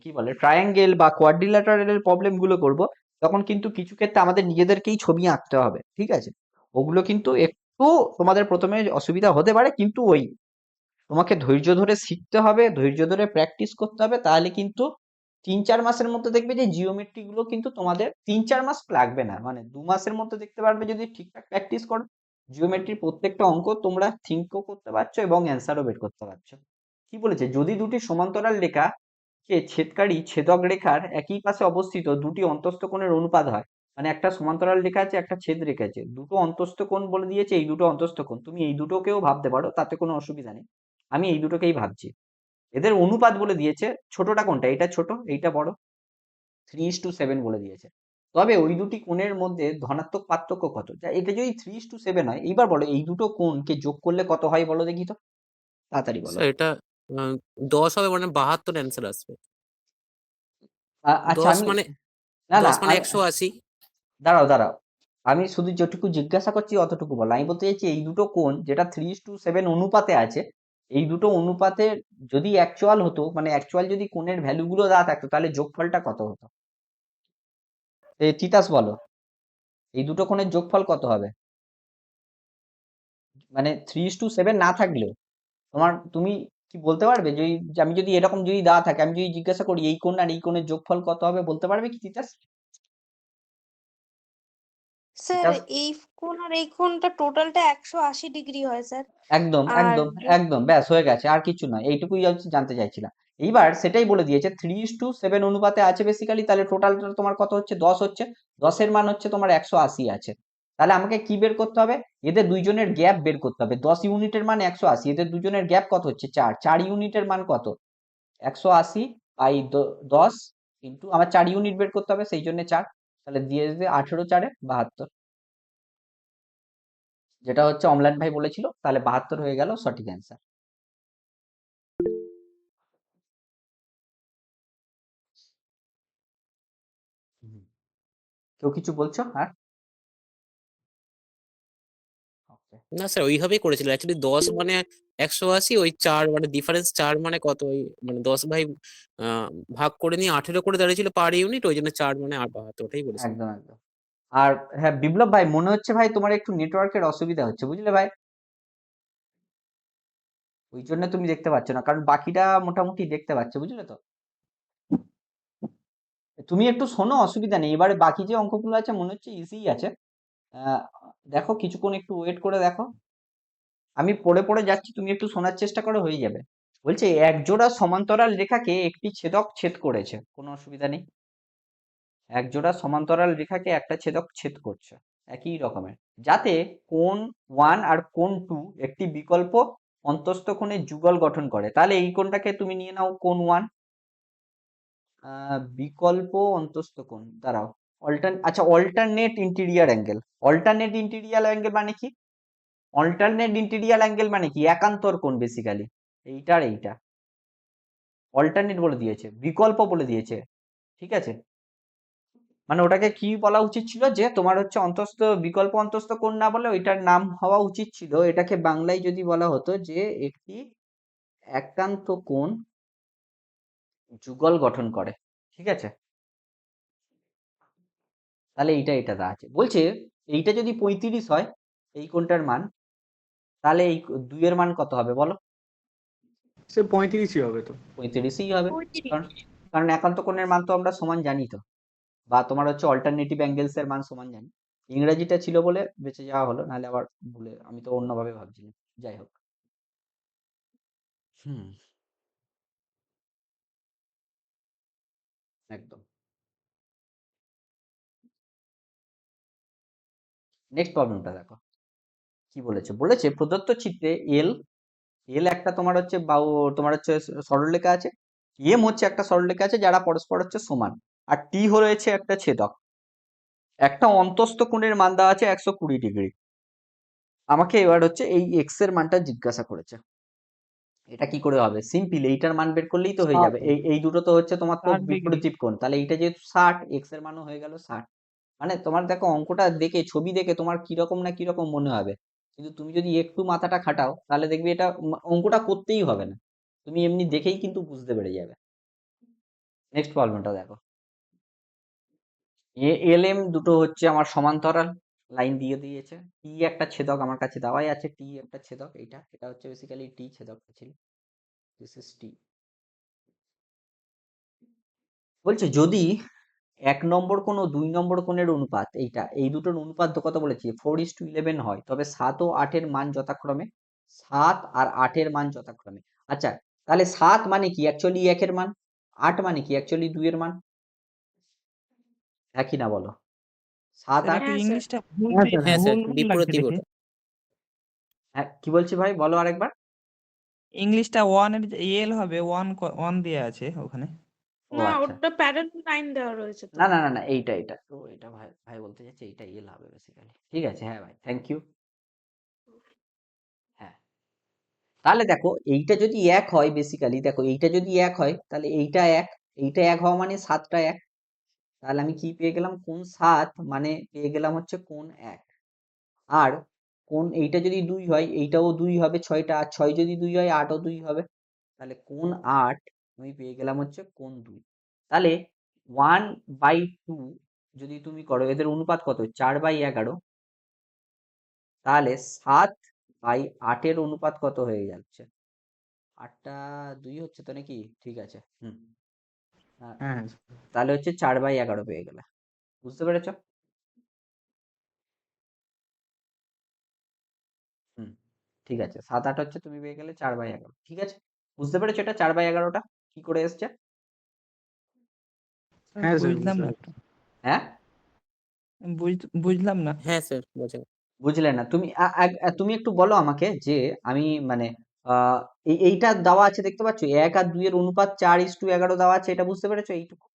কি বলে ট্রায়াঙ্গেল বা কোয়াড্রিল্যাটারাল প্রবলেমগুলো করব তখন কিন্তু কিছু ক্ষেত্রে আমাদের নিজেদেরকেই ছবি আঁকতে হবে, ঠিক আছে? ওগুলো কিন্তু একটু তোমাদের প্রথমে অসুবিধা হতে পারে, কিন্তু ওই তোমাকে ধৈর্য ধরে শিখতে হবে, ধৈর্য ধরে প্র্যাকটিস করতে হবে, তাহলে কিন্তু 3-4 মাসের মধ্যে দেখবে যে জিওমেট্রি গুলো কিন্তু তোমাদের 3-4 মাস লাগবে না, মানে 2 মাসের মধ্যে দেখতে পারবে যদি ঠিকঠাক প্র্যাকটিস করো জিওমেট্রির প্রত্যেকটা অঙ্ক তোমরা থিঙ্কও করতে পারছো এবং অ্যান্সারও বের করতে পারছো। কি বলেছে, যদি দুটি সমান্তরাল রেখা কে ছেদকারী ছেদক রেখার একই পাশে অবস্থিত দুটি অন্তস্থ কোণের অনুপাত হয়, মানে একটা সমান্তরাল রেখা আছে একটা ছেদ রেখা আছে, দুটো অন্তস্থ কোণ বলে দিয়েছে, এই দুটো অন্তস্থ কোণ, তুমি এই দুটোকেও ভাবতে পারো তাতে কোনো অসুবিধা নেই, আমি এই দুটোকেই ভাবছি। এদের অনুপাত বলে দিয়েছে, ছোটটা কোনটা, এটা ছোট এইটা বড়, 3:7 বলে দিয়েছে। তবে ওই দুটি কোণের মধ্যে ধনাত্মক পার্থক্য কত, এটা যদি 3:7 হয়, এইবার বলো এই দুটো কোণকে যোগ করলে কত হয় বলো দেখি তো, তাড়াতাড়ি বলো। স্যার এটা 10 হবে, মানে 72 অ্যান্সার আসবে। আচ্ছা 10 আমি, মানে না না 10 মানে 180। দাঁড়াও দাঁড়াও, আমি শুধু যেটুকু জিজ্ঞাসা করছি অতটুকু বলো। আমি বলতে চাইছি এই দুটো কোণ যেটা 3:7 অনুপাতে আছে, এই দুটো অনুপাতের যদি অ্যাকচুয়াল হতো, মানে অ্যাকচুয়াল যদি কোণের ভ্যালু গুলো দেওয়া থাকতো তাহলে যোগফলটা কত হতো, তিতাস বলো এই দুটো কোণের যোগফল কত হবে, মানে 3:7 না থাকলেও তুমি কি বলতে পারবে যে যে আমি যদি এরকম যদি দেওয়া থাকে, আমি যদি জিজ্ঞাসা করি এই কোণ আর এই কোণের যোগফল কত হবে, বলতে পারবে কি তিতাস? স্যার তিতাস এই কোণ আর এই কোণটা টোটালটা 180 ডিগ্রি হয় স্যার। একদম আর একদম একদম ব্যাস হয়ে গেছে, আর কিছু নয়, এইটুকুই হচ্ছে জানতে চাইছিলাম। এইবার সেটাই বলে দিয়েছে 3:7 অনুপাতে আছে বেসিক্যালি, তাহলে টোটালটা তোমার কত হচ্ছে 10 হচ্ছে, 10 এর মান হচ্ছে তোমার 180 আছে। তাহলে আমাকে কি বের করতে হবে? এদের দুইজনের গ্যাপ বের করতে হবে। 10 ইউনিটের মান 180, এদের দুজনের গ্যাপ কত হচ্ছে? 4। 4 ইউনিটের মান কত? 180 বাই 10 ইন্টু আমার 4 ইউনিট বের করতে হবে, সেই জন্য 4। তাহলে দিয়ে দেবে 18 4 72, যেটা হচ্ছে অম্লান ভাই বলেছিল। তাহলে 72 হয়ে গেল সঠিক অ্যান্সার। কেউ কিছু বলছো আর? Okay. না স্যার ওইভাবেই করেছিল অ্যাকচুয়ালি 10 মানে 180, ওই 4 মানে ডিফারেন্স 4 মানে কত, ওই মানে 10 ভাই আহ, ভাগ করে নিয়ে 18 করে দাঁড়িয়েছিল পার ইউনিট, ওই জন্য 4 মানে 72, ওটাই বলেছিল। একদম একদম। আর হ্যাঁ বিপ্লব ভাই, মনে হচ্ছে ভাই তোমার একটু নেটওয়ার্কের অসুবিধা হচ্ছে, বুঝলে ভাই? ওই জন্য তুমি দেখতে পাচ্ছ না, কারণ বাকিটা মোটামুটি দেখতে পাচ্ছে, বুঝলে তো? তুমি একটু শোনো, অসুবিধা নেই। এবারে বাকি যে অঙ্কগুলো আছে মনে হচ্ছে ইজিই আছে। আহ, দেখো কিছুক্ষণ একটু ওয়েট করে দেখো, আমি পড়ে পড়ে যাচ্ছি, তুমি একটু শোনার চেষ্টা করো, হয়ে যাবে। বলছে এক জোড়া সমান্তরাল রেখাকে একটি ছেদক ছেদ করেছে, কোনো অসুবিধা নেই। এক জোড়া সমান্তরাল রেখাকে একটা ছেদক ছেদ করছে, একই রকমের, যাতে কোণ 1 আর কোণ 2 একটি বিকল্প অন্তস্থ কোণের যুগল গঠন করে। তাহলে এই কোণটাকে তুমি নিয়ে নাও কোণ 1, বিকল্প অন্তস্থ কোণ, দাঁড়াও। আচ্ছা, alternate interior angle. Alternate interior angle মানে কি? অল্টারনেট ইন্টিরিয়ার অ্যাঙ্গেল মানে কি? একান্তর কোণ বেসিক্যালি, এইটা আর এইটা। অল্টারনেট বলে দিয়েছে, বিকল্প বলে দিয়েছে, ঠিক আছে? মানে ওটাকে কি বলা উচিত ছিল, যে তোমার হচ্ছে অন্তস্থ, বিকল্প অন্তস্থ কোণ না বলে ওইটার নাম হওয়া উচিত ছিল, এটাকে বাংলায় যদি বলা হতো যে একটি একান্ত কোণ যুগল গঠন করে, ঠিক আছে? তাহলে এটা আছে। বলছে এইটা যদি 35 হয় এই কোণটার মান, তাহলে এই 2 এর মান কত হবে বলো? সে 35ই হবে তো। 35ই হবে। 35। কারণ কারণ একান্ত কোণের মান তো আমরা সমান জানি তো, বা তোমার হচ্ছে অল্টারনেটিভ অ্যাঙ্গেলস এর মান সমান জানি। ইংরেজিটা ছিল বলে বেঁচে যাওয়া হলো, নাহলে আবার ভুলে, আমি তো অন্যভাবে ভাবছিলাম। যাই হোক। হুম, একদম। নেক্সট প্রবলেমটা দেখো কি বলেছে। বলেছে প্রদত্ত চিত্রে এল, এল একটা তোমার হচ্ছে তোমার হচ্ছে সরলরেখা আছে, এম হচ্ছে একটা সরলরেখা আছে, যারা পরস্পর হচ্ছে সমান, আর টি রয়েছে একটা ছেদক। একটা অন্তস্থ কোণের মান দেওয়া আছে 120 ডিগ্রি। আমাকে এবার হচ্ছে এই এক্স এর মানটা জিজ্ঞাসা করেছে। এটা কি করে হবে? সিম্পল, এইটার মান বের করলেই তো হয়ে যাবে। এই এই দুটো তো হচ্ছে তোমার তো 60 ডিগ্রি। বিপরীত কোণ, তাহলে এইটা যেহেতু 60, এক্স এর মানও হয়ে গেল 60। মানে তোমার দেখো অঙ্কটা দেখে, ছবি দেখে তোমার কিরকম না কিরকম মনে হবে, কিন্তু তুমি যদি একটু মাথাটা খাটাও তাহলে দেখবে এটা অঙ্কটা করতেই হবে না, তুমি এমনি দেখেই কিন্তু বুঝতে পেরে যাবে। নেক্সট প্রবলেমটা দেখো। এল এম দুটো হচ্ছে আমার সমান্তরাল লাইন দিয়ে দিয়েছে, টি একটা ছেদক আমার কাছে দেওয়াই আছে, টি একটা ছেদক, এটা হচ্ছে বেসিক্যালি টি ছেদকটা ছিল, দিস ইজ টি। বলছে যদি 1 নম্বর কোণ ও 2 নম্বর কোণের অনুপাত, এই দুটোর অনুপাত তো কত বলেছি, 4:11 হয়, তবে 7 ও 8 এর মান যথাক্রমে, 7 আর 8 এর মান যথাক্রমে। আচ্ছা, তাহলে 7 মানে কি? অ্যাকচুয়ালি 1 এর মান। 8 মানে কি? অ্যাকচুয়ালি 2 এর মান। একই না বলো? 7 স্যার 8। একটু হ্যাঁ স্যার। ইংলিশটা ভুল হ্যাঁ স্যার, হ্যাঁ হ্যাঁ। স্যার, ভুল ভুল লাগছে বিপরীত দেখে। ওটা। হ্যাঁ, কি বলছি ভাই, বলো আরেকবার। ইংলিশটা ওয়ান এর এল হবে, ওয়ান ওয়ান দেওয়া আছে ওখানে। ও না, আচ্ছা, ওটা প্যারালাল লাইন দেওয়া রয়েছে তো। না না না না, এইটা তো এটা ভাই ভাই বলতে চাইছে এইটা এল হবে বেসিক্যালি, ঠিক আছে। হ্যাঁ ভাই, থ্যাংক ইউ। হ্যাঁ, তাহলে দেখো এইটা যদি 1 হয়, বেসিক্যালি দেখো এইটা যদি 1 হয় তাহলে এইটা 1, এইটা 1 হওয়া মানে 7টা 1। তাহলে আমি কি পেয়ে গেলাম? কোণ 7 মানে পেয়ে গেলাম হচ্ছে কোণ 1। আর কোণ এইটা যদি 2 হয় এইটাও 2 হবে, 6টা, আর 6 যদি 2 হয় 8ও 2 হবে, তাহলে কোণ 8 আমি পেয়ে গেলাম হচ্ছে কোণ 2। তাহলে 1/2 যদি তুমি করো, এদের অনুপাত কত? 4/11। তাহলে 7/8 এর অনুপাত কত হয়ে যাচ্ছে? 8টা 2 হচ্ছে তো নাকি? ঠিক আছে, হুম। আহ, হ্যাঁ তাহলে হচ্ছে 4/11 পেয়ে গেলে, বুঝতে পেরেছো? হুম, ঠিক আছে। 7 8 হচ্ছে, তুমি পেয়ে গেলে 4/11, ঠিক আছে? বুঝতে পেরেছো এটা 4/11টা কি করে এসছে? স্যার হ্যাঁ স্যার, বুঝলাম বুঝতে না পারছি। একটু। হ্যাঁ, বুঝলাম না। হ্যাঁ স্যার বোঝা বুঝলে না তুমি তুমি একটু বলো আমাকে যে আমি মানে আহ এইটা দেওয়া আছে দেখতে পাচ্ছ 1 আর 2 এর অনুপাত 4:11 দেওয়া আছে, এটা বুঝতে পেরেছো এইটুকু?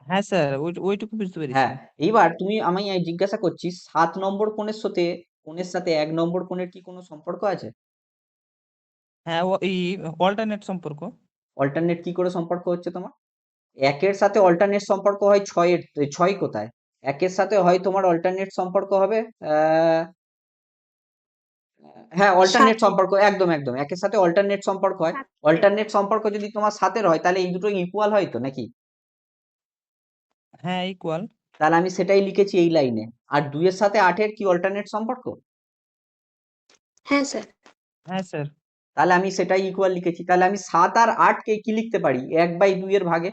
হ্যাঁ স্যার, ওইটুকু বুঝতে পেরেছি। হ্যাঁ, এইবার তুমি আমি জিজ্ঞাসা করছি 7 নম্বর কোণের সাথে 1 নম্বর কোণের কি কোনো সম্পর্ক আছে? হ্যাঁ, এই অল্টারনেট সম্পর্ক। অল্টারনেট কি করে সম্পর্ক হচ্ছে তোমার? 1 এর সাথে অল্টারনেট সম্পর্ক হয় 6 কোথায়? 1 এর সাথে হয় তোমার অল্টারনেট সম্পর্ক হবে আহ হ্যাঁ, অল্টারনেট 7 সম্পর্ক একদম একদম 1 এর সাথে অল্টারনেট সম্পর্ক হয়। 7 অল্টারনেট সম্পর্ক যদি তোমার 7 হয় তাহলে এই দুটো ইকুয়াল হয় তো নাকি? হ্যাঁ, ইকুয়াল। তাহলে আমি সেটাই লিখেছি এই লাইনে। আর 2 এর সাথে 8 এর কি অল্টারনেট সম্পর্ক? হ্যাঁ স্যার। হ্যাঁ স্যার। তাহলে আমি সেটাই ইকুয়াল লিখেছি। তাহলে আমি 7 আর 8 কে কি লিখতে পারি? 1/2 এর ভাগে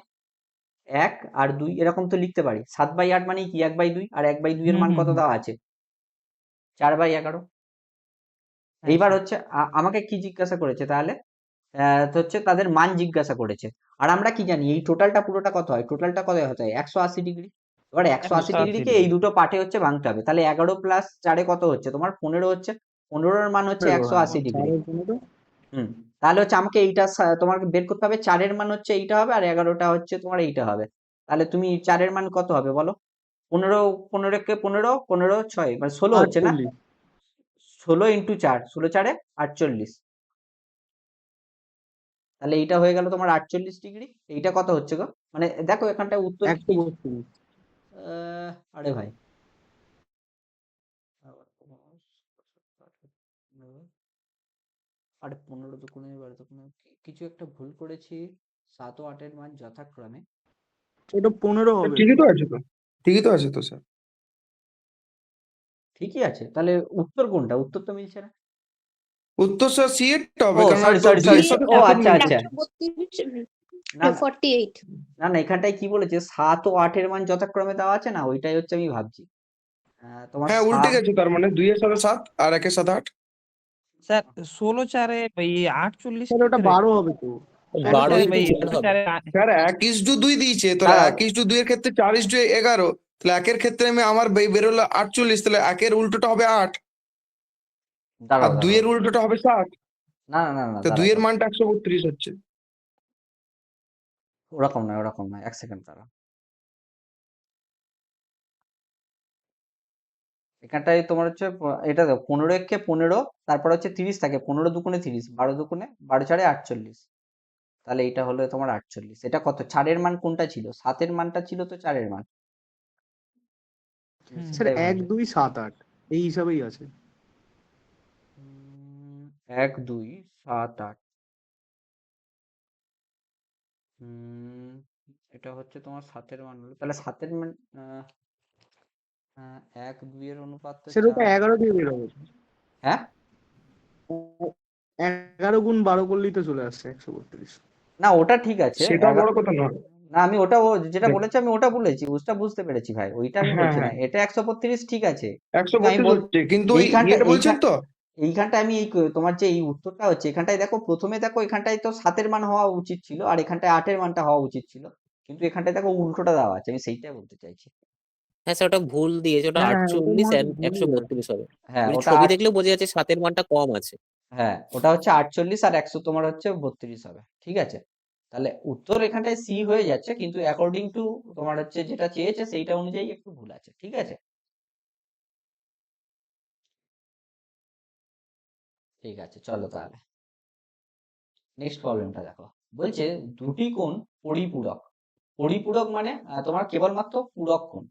1 আর 2 এরকম তো লিখতে পারি। 7/8 মানেই কি 1/2 আর 1/2 এর হুম মান হুম কত হুম। দেওয়া আছে? 4/11। হ্যাঁ এইবার স্যার। হচ্ছে আমাকে কি জিজ্ঞাসা করেছে তাহলে? তো হচ্ছে তাদের মান জিজ্ঞাসা করেছে। আর আমরা কি জানি এই টোটালটা পুরোটা কত হয়? টোটালটা কত হতে হয়? 180 ডিগ্রি। এবার 180 180 ডিগ্রিকে এই ডিগ্রি। দুটো পার্টে হচ্ছে ভাঙতে হবে। তাহলে 11 প্লাস 4 এ কত হচ্ছে? তোমার 15 হচ্ছে। 15 এর মান হচ্ছে 180 ডিগ্রি। হুম। তাহলে হচ্ছে আমাকে এইটা তোমাকে বের করতে হবে। 4 এর মান হচ্ছে এইটা হবে আর 11টা হচ্ছে তোমার এইটা হবে। তাহলে তুমি 4 এর মান কত হবে বলো? 15 15 কে 15 15 6 মানে 16 হচ্ছে না? 16 ইন্টু 4 16 4 48। তাহলে এইটা হয়ে গেল তোমার 48 ডিগ্রি। এইটা কত হচ্ছে গো? মানে দেখো এখানটায় উত্তর কি কি? আরে ভাই আরে 15 দুগুণে 12 দুগুণে কিছু একটা ভুল করেছি। 7 ও 8 এর মান যথাক্রমে ওটা 15 হবে। ঠিকই তো আছে তো, ঠিকই তো আছে তো স্যার। ঠিকই আছে। তাহলে উত্তর কোনটা? উত্তর তো মিলছে না। উত্তর স্যার সি এরটা হবে, ও কারণ সরি তো সরি 2 সরি এর সাথে ও 7 এর আচ্ছা মিলছে। আচ্ছা 132 না না 48। না না এখানটায় কি বলেছে 7 ও 8 এর মান যথাক্রমে দেওয়া আছে না, ওইটাই হচ্ছে আমি ভাবছি। তোমার হ্যাঁ উল্টে গেছে, তার মানে 2 এর সাথে 7 আর 1 এর সাথে 8। স্যার 16 4 এই 48 স্যার কি ওটা করে? 12 হবে তো। 16 12 4 ইন্টু এই 4 16 হবে। 4 স্যার 1:2 দিয়েছে, তাহলে দাঁড়াও 1:2 এর ক্ষেত্রে 4:11, তাহলে 1 এর ক্ষেত্রে আমার বেরোলো 48, তাহলে 1 এর উল্টোটা হবে 8 আর দাঁড়াও 2 দাঁড়াও এর উল্টোটা হবে 7। না না না না তো 2 দাঁড়াও এর মানটা 132 হচ্ছে। ওরকম নয় ওরকম নয়, এক সেকেন্ড দাঁড়াও। এখানটায় তোমার হচ্ছে এটা দেখো 15 একে 15, তারপর হচ্ছে 30 থাকে, 15 দুগুণে 30, 12 দুগুণে 12 4 48। তাহলে এটা হলো তোমার 48। এটা কত? 4 এর মান কোনটা ছিল? 7 এর মানটা ছিল তো 4 এর মান। হুম। স্যার সেটাই 1 বলছি। 2 7 8 এই হিসাবেই আছে। 1 2 7 8। হুম, এটা হচ্ছে তোমার 7 এর মান হলো, তাহলে 7 এর মান 1 2 এর অনুপাত তো স্যার ওটা 4। 11 দিয়ে বেরোবে। হ্যাঁ 11 গুণ 12 করলেই তো চলে আসছে 132। না ওটা ঠিক আছে। সেটা বড় কথা নয়। না আমি ওটা যেটা বলেছি আমি ওটা বলেছি, ওটা বুঝতে পেরেছি ভাই, ওইটা আমি হ্যাঁ বলছি না। হ্যাঁ এটা 132 ঠিক আছে, কিন্তু আমি 132 হচ্ছে, কিন্তু ওই এইখানটা ইয়েটা বলছেন তো। এইখানটায় আমি তোমার যে এই উত্তরটা হচ্ছে এখানটায় দেখো, প্রথমে দেখো এখানটায় তো 7 এর মান হওয়া উচিত ছিল আর এখানটায় 8 এর মানটা হওয়া উচিত ছিল, কিন্তু এখানটায় দেখো উল্টোটা দেওয়া আছে, আমি সেইটাই বলতে চাইছি। হ্যাঁ স্যার ওটা ভুল দিয়েছে, ওটা হ্যাঁ হ্যাঁ ওটার 48 মধ্যে and ভুলই আছে। 132 হবে। হ্যাঁ মানে ওটা ছবি 8, দেখলেও বোঝা যাচ্ছে 7 এর মানটা কম আছে। হ্যাঁ ওটা হচ্ছে 48 আর 100 তোমার হচ্ছে 32 হবে, ঠিক আছে। তাহলে উত্তর এখানটায় সি হয়ে যাচ্ছে, কিন্তু অ্যাকর্ডিং টু তোমার হচ্ছে যেটা চেয়েছে সেইটা অনুযায়ী একটু ভুল আছে, ঠিক আছে। ঠিক আছে চলো তাহলে নেক্সট প্রবলেমটা দেখো। বলছে দুটি কোণ পরিপূরক। পরিপূরক মানে তোমার কেবলমাত্র পূরক কোণ,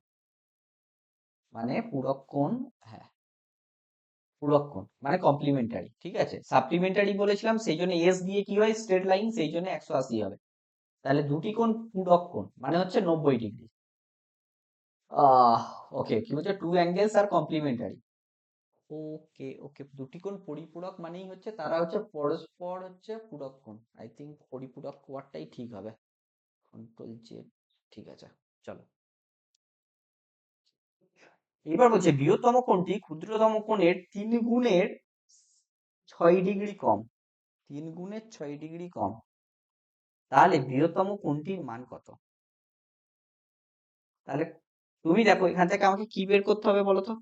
মানে পূরক কোণ, হ্যাঁ পূরক কোণ মানে কমপ্লিমেন্টারি, ঠিক আছে। সাপ্লিমেন্টারি বলেছিলাম সেই জন্য এস দিয়ে কি হয় স্ট্রেট লাইন, সেই জন্য 180 হবে। তাহলে দুটি কোণ পূরক কোণ মানে হচ্ছে 90 ডিগ্রি। আহ ওকে, কি বলছে টু অ্যাঙ্গেলস আর কমপ্লিমেন্টারি। ওকে ওকে, দুটি কোণ পরিপূরক মানেই হচ্ছে তারা হচ্ছে পরস্পর হচ্ছে পূরক কোণ। আই থিঙ্ক পরিপূরক ওয়ার্ডটাই ঠিক হবে। কন্ট্রোল জেড, ঠিক আছে চলো। এবার বলছে বৃহত্তম কোণটি ক্ষুদ্রতম কোণের 3 গুণের 6 ডিগ্রি কম। 3 গুণের 6 ডিগ্রি কম, তাহলে বৃহত্তম কোণটির মান কত? তাহলে তুমি দেখো এখান থেকে আমাকে কি বের করতে হবে বলো তো?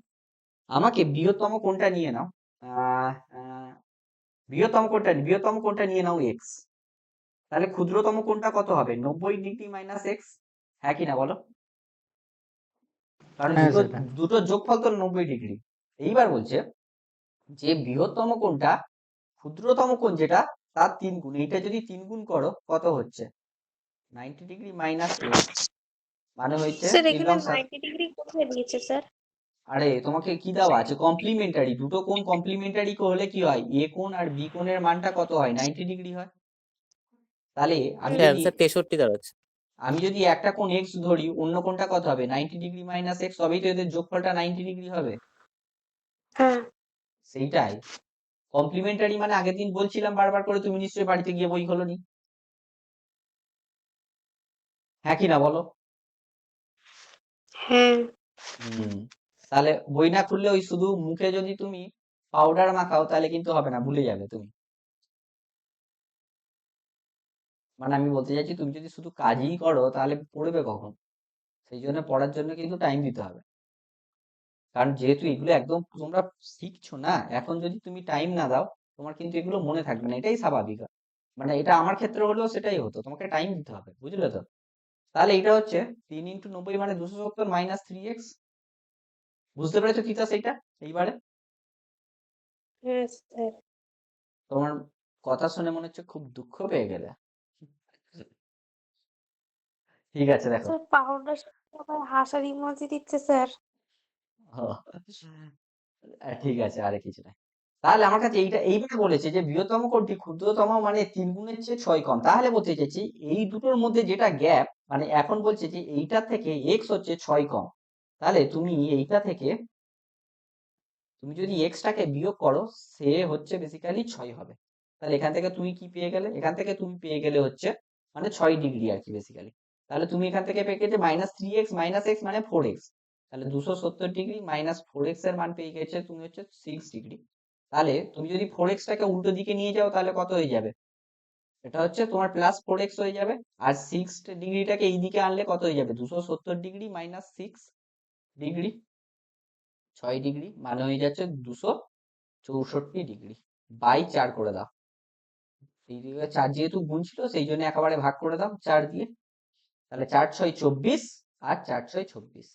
আমাকে বৃহত্তম কোণটা নিয়ে নাও। বৃহত্তম কোণটা নিয়ে নাও এক্স। তাহলে ক্ষুদ্রতম কোণটা কত হবে? 90 ডিগ্রি মাইনাস এক্স। হ্যাঁ কি না বলো? কারণ হ্যাঁ দুটো স্যার, হ্যাঁ। দুটোর যোগফল তো 90 ডিগ্রি। এইবার বলছে যে বৃহত্তম কোণটা ক্ষুদ্রতম কোণ যেটা তার 3 গুণ। এইটা যদি 3 গুণ করো কত হচ্ছে? 90 ডিগ্রি মাইনাস এক্স মানে হচ্ছে স্যার 3 এখানে লং 90 ডিগ্রি কোথায় দিয়েছে স্যার? আরে তোমাকে কি দেওয়া আছে? কমপ্লিমেন্টারি। দুটো কোণ কমপ্লিমেন্টারি হলে কি হয়? এ কোণ আর বি কোণের মানটা কত হয়? 90 ডিগ্রি হয়। তাহলে আমি আচ্ছা যদি অ্যান্সার 63 দাঁড়াচ্ছে। একটা কোণ এক্স ধরি, অন্য কোণটা কত হবে? 90 ডিগ্রি মাইনাস এক্স, তবেই তো এদের যোগফলটা 90 ডিগ্রি হবে। হ্যাঁ সেইটাই কমপ্লিমেন্টারি মানে আগের দিন বলছিলাম বারবার করে, তুমি নিশ্চয়ই বাড়িতে গিয়ে বই খোলনি। হ্যাঁ কি না বলো? হ্যাঁ হুম। তাহলে বই না খুললে ওই শুধু মুখে যদি তুমি পাউডার মাখাও তাহলে কিন্তু হবে না, ভুলে যাবে তুমি। মানে আমি বলতে চাইছি তুমি যদি শুধু কাজই করো তাহলে পড়বে কখন? সেই জন্য পড়ার জন্য কিন্তু টাইম দিতে হবে। কারণ যেহেতু এগুলো একদম তোমরা শিখছো না, এখন যদি তুমি টাইম না দাও তোমার কিন্তু এগুলো মনে থাকবে না, এটাই স্বাভাবিক। মানে এটা আমার ক্ষেত্রে হলেও সেটাই হতো, তোমাকে টাইম দিতে হবে, বুঝলে তো? তাহলে এটা হচ্ছে 3 × 90 মানে 270 মাইনাস 3x। বুঝতে পেরেছো কি তা সেইটা? এইবারে হ্যাঁ স্যার। তোমার কথা শুনে মনে হচ্ছে খুব দুঃখ পেয়ে গেলে। ঠিক আছে দেখো। স্যার পাউডার আবার হাসার ইমোজি দিচ্ছে স্যার। ও, ঠিক আছে, আরে কিছু নাই। তাহলে আমার কাছে এইবারে বলেছে যে বৃহত্তম কোণটি ক্ষুদ্রতম মানে 3 গুণের চেয়ে 6 কম। তাহলে বলতে চাইছি এই দুটোর মধ্যে যেটা গ্যাপ, মানে এখন বলছে যে এইটা থেকে এক্স হচ্ছে 6 কম। তাহলে তুমি এইটা থেকে তুমি যদি এক্সটাকে বিয়োগ করো সে হচ্ছে বেসিক্যালি 6 হবে। তাহলে এখান থেকে তুমি কি পেয়ে গেলে? এখান থেকে তুমি পেয়ে গেলে হচ্ছে মানে 6 ডিগ্রি আর কি বেসিক্যালি। তাহলে তুমি এখান থেকে পেয়ে গেছে -3x মাইনাস এক্স মানে 4x। তাহলে 270 ডিগ্রি মাইনাস 4x এর মান পেয়ে গেছে তুমি হচ্ছে 6 ডিগ্রি। তাহলে তুমি যদি 4x টাকে উল্টো দিকে নিয়ে যাও তাহলে কত হয়ে যাবে? এটা হচ্ছে তোমার +4x হয়ে যাবে। আর 6 ডিগ্রিটাকে এই দিকে আনলে কত হয়ে যাবে? 270 ডিগ্রি মাইনাস 6 ডিগ্রি। 6 ডিগ্রি মানে হয়ে যাচ্ছে 264 ডিগ্রি। বাই 4 করে দাও। এই দিকে 4 যেহেতু গুণ ছিল সেই জন্য একেবারে ভাগ করে দাও 4 দিয়ে। তাহলে 4×6 = 24 আর 4×6 = 26।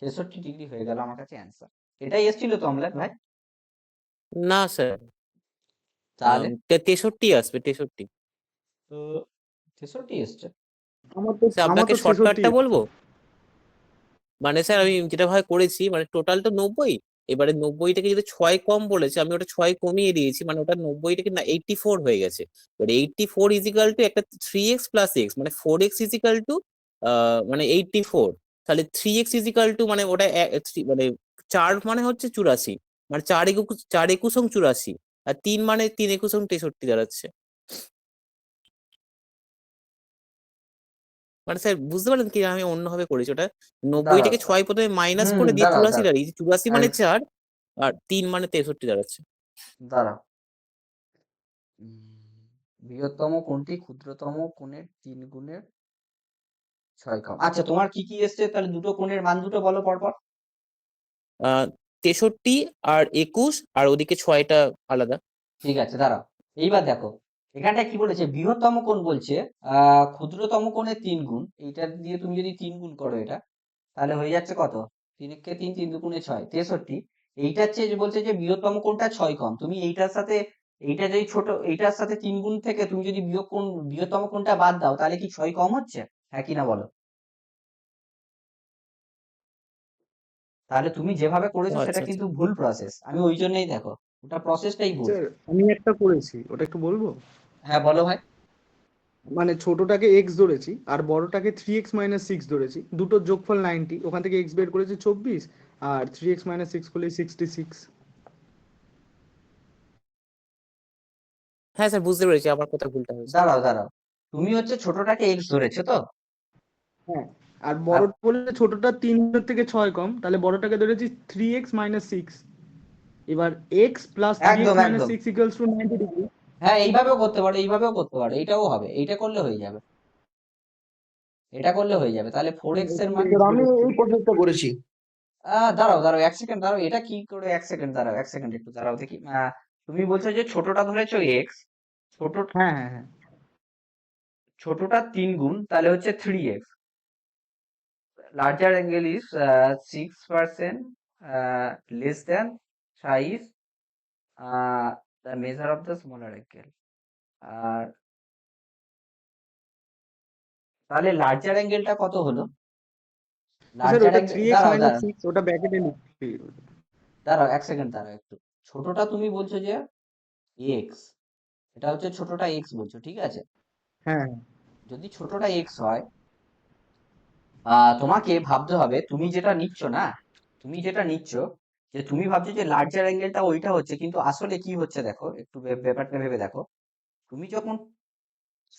66 ডিগ্রি হয়ে গেল আমার কাছে অ্যান্সার। এটাই এসেছিল তো অমলেট ভাই? না স্যার, তাহলে 63 আসবে, 63। তো 63 এসছে। স্যার আমার আপনাকে তো 66। শর্টকাটটা বলবো। মানে স্যার আমি যেটা ভাবে করেছি, মানে টোটাল তো 90, এবারে 90 থেকে যদি 6 কম বলেছে আমি ওটা 6 কমিয়ে দিয়েছি, মানে ওটা 90 থেকে না 84 হয়ে গেছে। এবার 84 ইজিক্যাল টু একটা 3x প্লাস এক্স, মানে 4x ইজিক্যাল টু মানে 84। তাহলে 3x ইজিক্যাল টু মানে ওটা মানে 4 মানে হচ্ছে 84, মানে 4 একুশ 84, আর 3 মানে 3 একুশ 63 দাঁড়াচ্ছে। মানে স্যার বুঝতে পারলেন কি আমি অন্যভাবে করেছি ওটা? 90 দাঁড়াও। থেকে 6 প্রথমে মাইনাস হুম, করে দিয়ে দাঁড়াও 84 দাঁড়াও। দাঁড়িয়েছি, 84 মানে 4 আর 3 মানে 63 দাঁড়াচ্ছে। দাঁড়াও। বৃহত্তম কোণটি ক্ষুদ্রতম কোণের 3 গুণের 6 কম। আচ্ছা তোমার কি কি এসছে তাহলে? দুটো কোণের মান দুটো বলো পরপর। 63 আর 21, আর ওদিকে 6টা আলাদা। ঠিক আছে দাঁড়াও। এইবার দেখো এখানটা কি বলেছে? বৃহত্তম কোণ বলছে ক্ষুদ্রতম কোণের 3 গুণ। এইটা দিয়ে তুমি যদি 3 গুণ করো এটা তাহলে হয়ে যাচ্ছে কত? 3 × 3 3 2 6 63। এইটার চেয়ে যে বলছে যে বৃহত্তম কোণটা 6 কম, তুমি এইটার সাথে এইটা যদি ছোট এইটার সাথে 3 গুণ থেকে তুমি যদি বৃহত্তম কোণটা বাদ দাও তাহলে কি 6 কম হচ্ছে? হ্যাঁ কি না বলো? তাহলে তুমি যেভাবে ও করেছো সেটা আচ্ছা আচ্ছা। কিন্তু ভুল প্রসেস। আমি ওই জন্যই দেখো ওটা প্রসেসটাই ভুল। স্যার আমি একটা করেছি, ওটা একটু বলবো? হ্যাঁ বলো ভাই। মানে ছোটটাকে এক্স ধরেছি আর বড়টাকে 3x মাইনাস 6 ধরেছি, দুটোর যোগফল 90, ওখান থেকে এক্স বের করেছি 24 আর 3x মাইনাস 6 করলে 66। হ্যাঁ স্যার বুঝতে পেরেছি, আমার কথা ভুলটা হয়েছে। দাঁড়াও দাঁড়াও, তুমি হচ্ছে ছোটটাকে এক্স ধরেছো তো? হ্যাঁ, আর আর বড় বললে ছোটটা 3 থেকে 6 কম, তাহলে বড়টাকে ধরেছি 3x মাইনাস 6। এবার x প্লাস 3x একদম মাইনাস একদম। 6 ইকুয়ালস টু 90 ডিগ্রি। হ্যাঁ এইভাবেও করতে পারো, এইভাবে করতে পারো, এইটাও হবে, এইটা করলে হয়ে যাবে। এটা করলে হয়ে যাবে। তাহলে 4x এর মান স্যার আমি এই প্রসেসটা করেছি। দাঁড়াও দাঁড়াও 1 সেকেন্ড দাঁড়াও, এটা কি করে 1 সেকেন্ড দাঁড়াও, 1 সেকেন্ড একটু দাঁড়াও দেখি। তুমি বলছো যে ছোটটা ধরেছো x, ছোট হ্যাঁ হ্যাঁ হ্যাঁ ছোটটা 3 গুণ, তাহলে হচ্ছে 3x। Larger angle is 6% less than size the measure of the smaller angle. আর তাহলে লার্জার অ্যাঙ্গেলটা কত হলো? স্যার লার্জার ওটা অ্যাঙ্গেল 3x দাঁড়াও মাইনাস দাঁড়াও 6 ওটা ব্র্যাকেটে লিখছি। দাঁড়াও 1 সেকেন্ড দাঁড়াও একটু। ছোটটা তুমি বলছো যে x, এটা হচ্ছে ছোটটা x বলছো, ঠিক আছে? হ্যাঁ যদি ছোটটা x হয়, তোমাকে ভাবতে হবে তুমি যেটা নিচ্ছ না, তুমি যেটা নিচ্ছ যে তুমি ভাবছো যে লার্জার অ্যাঙ্গেলটা ওইটা হচ্ছে, কিন্তু আসলে কি হচ্ছে দেখো একটু ব্যাপারটা ভেবে দেখো। তুমি যখন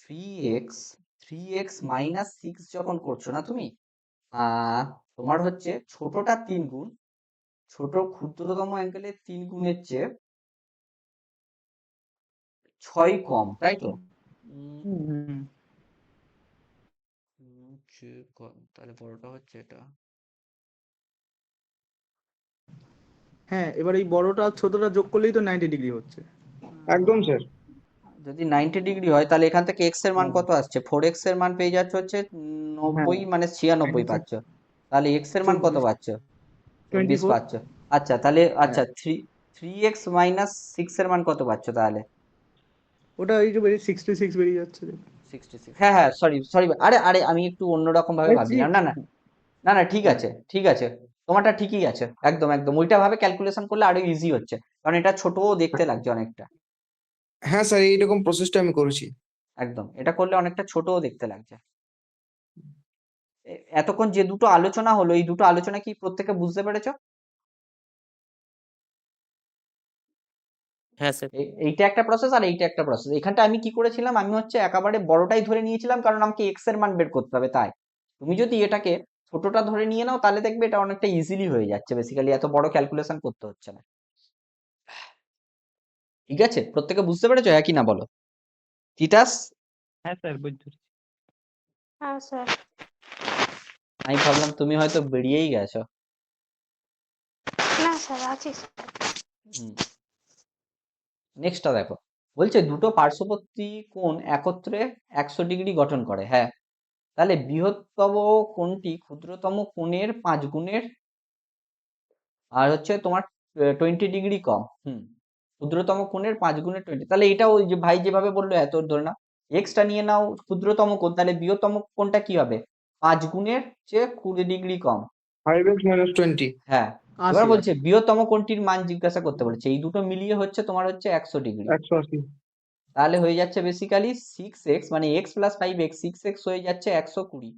3x 3x মাইনাস 6 যখন করছো না তুমি, তোমার হচ্ছে ছোটটা 3 গুণ, ছোট ক্ষুদ্রতম অ্যাঙ্গেলের 3 গুণের চেয়ে 6 কম, তাই তো? উম, হুম, হুম। চেয়ে কম, তাহলে বড়টা হচ্ছে এটা। হ্যাঁ এবার এই বড়টা আর ছোটটা যোগ করলেই তো 90 ডিগ্রি হচ্ছে। একদম আহ, স্যার। যদি 90 ডিগ্রি হয় তাহলে এখান থেকে x এর মান হ্যাঁ কত আসছে? 4x এর মান পেয়ে যাচ্ছে হচ্ছে হ্যাঁ 90 মানে 96 পাচ্ছ। তাহলে x এর মান কত 24 পাচ্ছ? 24 24। পাচ্ছ। আচ্ছা তাহলে হ্যাঁ আচ্ছা 3x মাইনাস 6 এর মান কত পাচ্ছ তাহলে? ওটা এই যে বেরিয়ে 66 বেরিয়ে যাচ্ছে। 66। হ্যাঁ হ্যাঁ, সরি সরি, আরে আরে আমি একটু অন্যরকম ভাবে আরে ভাবছিলাম। ঠিক। না না না না, ঠিক হ্যাঁ আছে ঠিক আছে, তোমারটা ঠিকই আছে, একদম একদম ওইটা ভাবে ক্যালকুলেশন করলে আরো ইজি হচ্ছে, কারণ এটা ছোটও দেখতে লাগছে অনেকটা। হ্যাঁ স্যার এইরকম প্রসেসটা আমি করেছি। একদম এটা করলে অনেকটা ছোটও দেখতে লাগছে। এতক্ষণ যে দুটো আলোচনা হলো, এই দুটো আলোচনা কি প্রত্যেকে বুঝতে পেরেছো? হ্যাঁ স্যার। এইটা একটা প্রসেস আর এইটা একটা প্রসেস। এখানটা আমি কি করেছিলাম, আমি হচ্ছে একেবারে বড়টাই ধরে নিয়েছিলাম, কারণ আমাকে এক্স এর মান বের করতে হবে তাই। তুমি যদি এটাকে ছোটটা ধরে নিয়ে নাও তাহলে দেখবে এটা অনেকটা ইজিলি হয়ে যাচ্ছে, বেসিক্যালি এত বড় ক্যালকুলেশন করতে হচ্ছে না। ঠিক আছে, প্রত্যেকে বুঝতে পেরেছো হ্যাঁ কি না বলো? তিতাস? হ্যাঁ স্যার বুঝতে পেরেছি। হ্যাঁ স্যার। আমি ভাবলাম তুমি হয়তো বেরিয়েই গেছো। না স্যার, আছি স্যার। নেক্সটটা দেখো, বলছে দুটো পার্শ্ববর্তী কোণ একত্রে 100 ডিগ্রি গঠন করে, হ্যাঁ। তাহলে বৃহত্তম কোণটি ক্ষুদ্রতম কোণের 5 গুণের আর হচ্ছে তোমার 20 ডিগ্রি কম। ক্ষুদ্রতম কোণের 5 গুণের 20, তাহলে এটা ওই যে ভাই যেভাবে বললো এত ধরে নাও, এক্সটা নিয়ে নাও ক্ষুদ্রতম কোণ, তাহলে বৃহত্তম কোণটা কি হবে? 5 গুণের চেয়ে 20 ডিগ্রি কম। 5x minus 20। হ্যাঁ, এবার 80 বলছে 80। বৃহত্তম কোণটির মান জিজ্ঞাসা করতে বলেছে, এই দুটো মিলিয়ে হচ্ছে তোমার হচ্ছে 100 ডিগ্রি। 180। তাহলে হয়ে যাচ্ছে বেসিক্যালি 6x মানে x প্লাস 5x, 6x হয়ে যাচ্ছে 120।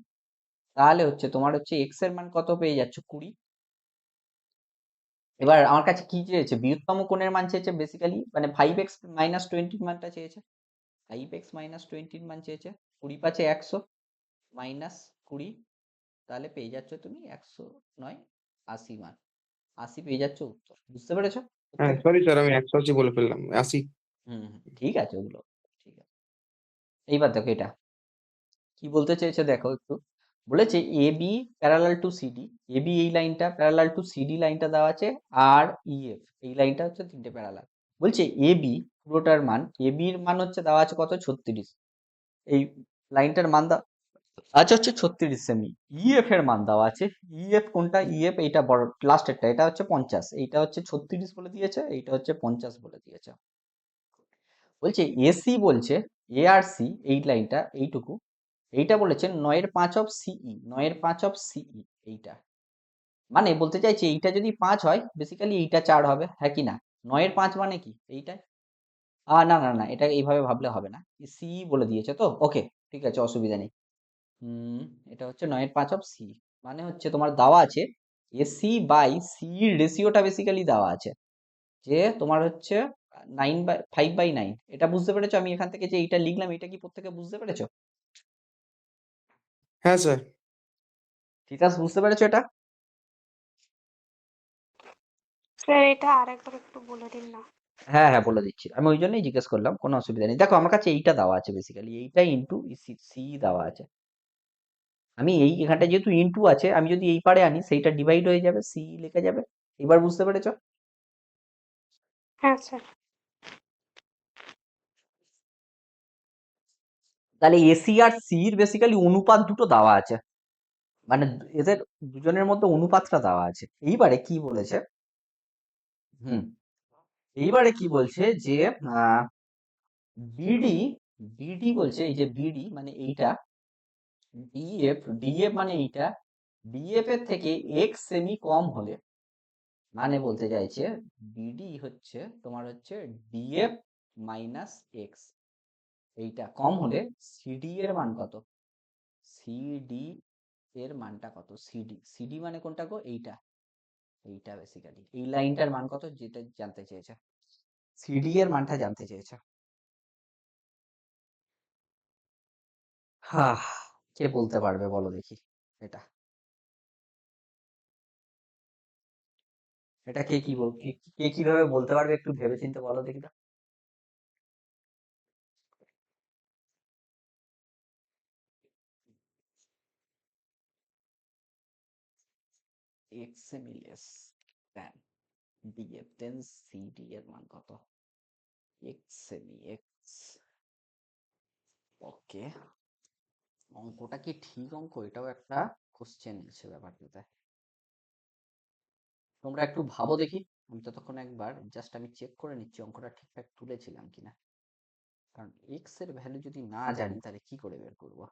তাহলে হচ্ছে তোমার হচ্ছে x এর মান কত পেয়ে যাচ্ছে? 20। এবার আমার কাছে কি চেয়েছে? বৃহত্তম কোণের মান চেয়েছে বেসিক্যালি, মানে 5x মাইনাস 20 মানটা চেয়েছে। 5x মাইনাস 20 মান চেয়েছে। 20 পাচ্ছে 100 মাইনাস 20, তাহলে পেয়ে যাচ্ছ তুমি 100 নয় 80 মান। 80 পেয়ে যাচ্ছ উত্তর। বুঝতে পেরেছো হ্যাঁ প্রত্যেকে? সরি স্যার আমি 180 বলে ফেললাম, 80। ঠিক আছে ওগুলো, ঠিক আছে। এইবার দেখো এটা কি বলতে চেয়েছে দেখো একটু। বলেছে A B parallel to CD, A B এই লাইনটা প্যারালাল টু সিডি লাইনটা দেওয়া আছে, আর ইএফ এই লাইনটা হচ্ছে তিনটে প্যারালাল। বলছে এ বি পুরোটার মান, এ বির মান হচ্ছে দেওয়া আছে কত? 36। এই লাইনটার মান আচ্ছা হচ্ছে 36 সেমি। ইএফ এর মান দেওয়া আছে, ইএফ কোনটা? ইএফ এইটা বড় লাস্টেরটা, এটা হচ্ছে 50, এইটা হচ্ছে 36 বলে দিয়েছে, এইটা হচ্ছে 50 বলে দিয়েছে। বলছে এসি বলছে এ আর সি এই লাইনটা এইটুকু, এইটা বলেছে 9/5 অফ সিই, 9/5 অফ সিই এইটা। মানে বলতে চাইছে এইটা যদি 5 হয় বেসিক্যালি এইটা 4 হবে, হ্যাঁ কি না? 9/5 মানে কি এইটা? না না না, এটা এইভাবে ভাবলে হবে না, সিই বলে দিয়েছে তো, ওকে ঠিক আছে অসুবিধা নেই। হুম, এটা হচ্ছে 9/5 অফ সি, মানে হচ্ছে তোমার দেওয়া আছে এসি বাই সি রেশিওটা বেসিক্যালি দেওয়া আছে, যে তোমার হচ্ছে 5/9। এটা বুঝতে পেরেছো? আমি এখান থেকে যে এইটা লিখলাম এটা কি প্রত্যেকে বুঝতে পেরেছো? হ্যাঁ স্যার। তিতাস বুঝতে পেরেছো এটা? স্যার এটা আরেকবার একটু বলে দিন না। হ্যাঁ হ্যাঁ বলে দিচ্ছি, আমি ওই জন্যই জিজ্ঞেস করলাম, কোনো অসুবিধা নেই। দেখো আমার কাছে এইটা দেওয়া আছে বেসিক্যালি, এইটা ইন্টু সি দেওয়া আছে। আমি এই এখানটা যেহেতু ইনটু আছে, আমি যদি এই পারে আনি সেইটা ডিভাইড হয়ে যাবে, সি লিখে যাবে। এবার বুঝতে পেরেছো? হ্যাঁ স্যার। তাহলে এসি আর সির বেসিক্যালি অনুপাত দুটো দেওয়া আছে, মানে এদের দুজনের মধ্যে অনুপাতটা দেওয়া আছে। এইবারে কি বলেছে, হুম, এইবারে কি বলছে যে বিডি, বিডি বলছে এই যে বিডি মানে এইটা, ডিএফ, ডিএফ মানে এইটা, ডিএফ এর থেকে এক্স সেমি কম হলে, মানে বলতে চাইছে বিডি হচ্ছে তোমার হচ্ছে ডিএফ মাইনাস এক্স, এইটা কম হলে সিডি এর মান কত, সিডি এর মানটা কত, সিডি, সিডি মানে কোনটা গো, এইটা, এইটা বেসিক্যালি এই লাইনটার মান কত যেটা জানতে চেয়েছে, সিডি এর মানটা জানতে চেয়েছে। হ্যাঁ, কে বলতে পারবে বলো দেখি, এটা এটা কে কি বল, কে কিভাবে বলতে পারবে একটু ভেবেচিন্তে বলো দেখি তো। X semi less than DF, then CD এর মান কত, এক্স সেমি এক্স। ওকে, অঙ্কটা কি ঠিক অঙ্ক, এটাও একটা কোশ্চেন আছে ব্যাপারটাতে। তোমরা একটু ভাবো দেখি, আমি ততক্ষণ একবার জাস্ট আমি চেক করে নিচ্ছি অঙ্কটা ঠিকঠাক তুলেছিলাম কিনা, কারণ এক্স এর ভ্যালু যদি না জানি তাহলে কি করে বের করবো।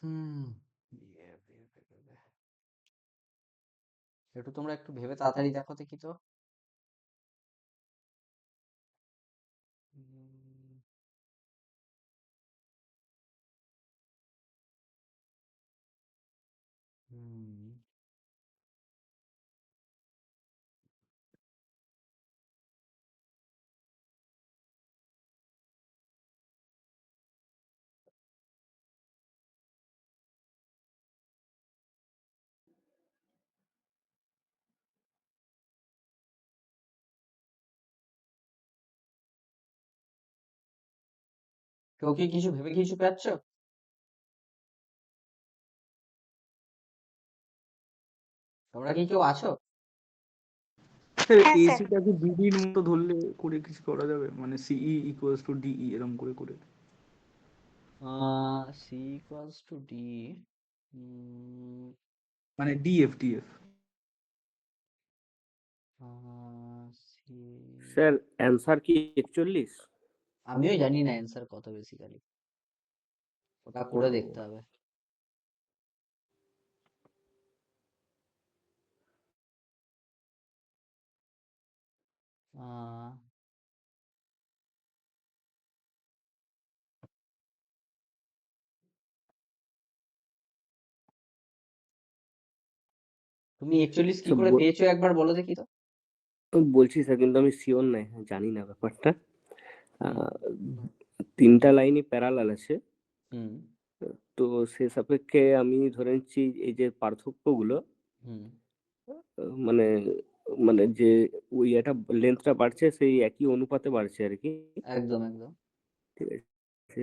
হুম, একটু তোমরা একটু ভেবে তাড়াতাড়ি দেখো দেখি তো। হুম, হুম, কেউ কি কিছু ভেবে কিছু পাচ্ছ? তোমরা কি কেউ আছো? স্যার হ্যাঁ স্যার। এসিটাকে বিডির মতো ধরলে করে কিছু করা যাবে, মানে সিই ইকুয়ালস টু ডিই এরকম করে করে। সি ইকুয়ালস টু ডি, মানে DF DF. C, sir answer কি 41? আমিও জানি না অ্যান্সার কত বেসিক্যালি, ওটা করে দেখতে হবে। আহ, তুমি 41 কি করে পেয়েছো একবার বলো দেখি তো। বলছি স্যার, কিন্তু আমি শিওর নাই, জানি না ব্যাপারটা। হুম, 3টা লাইনই প্যারালাল আছে, হুম, তো সে সাপেক্ষে আমি ধরে নিচ্ছি এই যে পার্থক্যগুলো, হুম, মানে মানে যে ওই একটা লেন্থটা বাড়ছে সেই একই অনুপাতে বাড়ছে আর কি। একদম একদম। ঠিক আছে,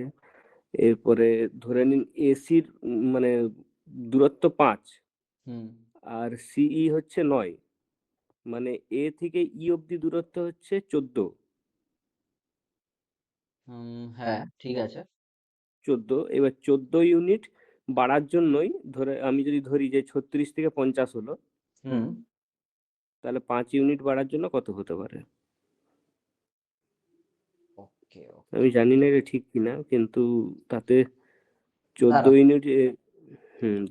এরপরে ধরে নিন এসির মানে দূরত্ব 5 হুম, আর সিই হচ্ছে 9, মানে এ থেকে ই অবধি দূরত্ব হচ্ছে 14। হ্যাঁ ঠিক আছে। 14, এবার 14 ইউনিট বাড়ার জন্যই ধরে আমি যদি ধরি যে 36 থেকে 50 হলো, হুম, তাহলে 5 ইউনিট বাড়ার জন্য কত হতে পারে? ওকে আমি ওকে। জানি না এটা ঠিক কিনা, কিন্তু তাতে 14 দাঁড়াও ইউনিট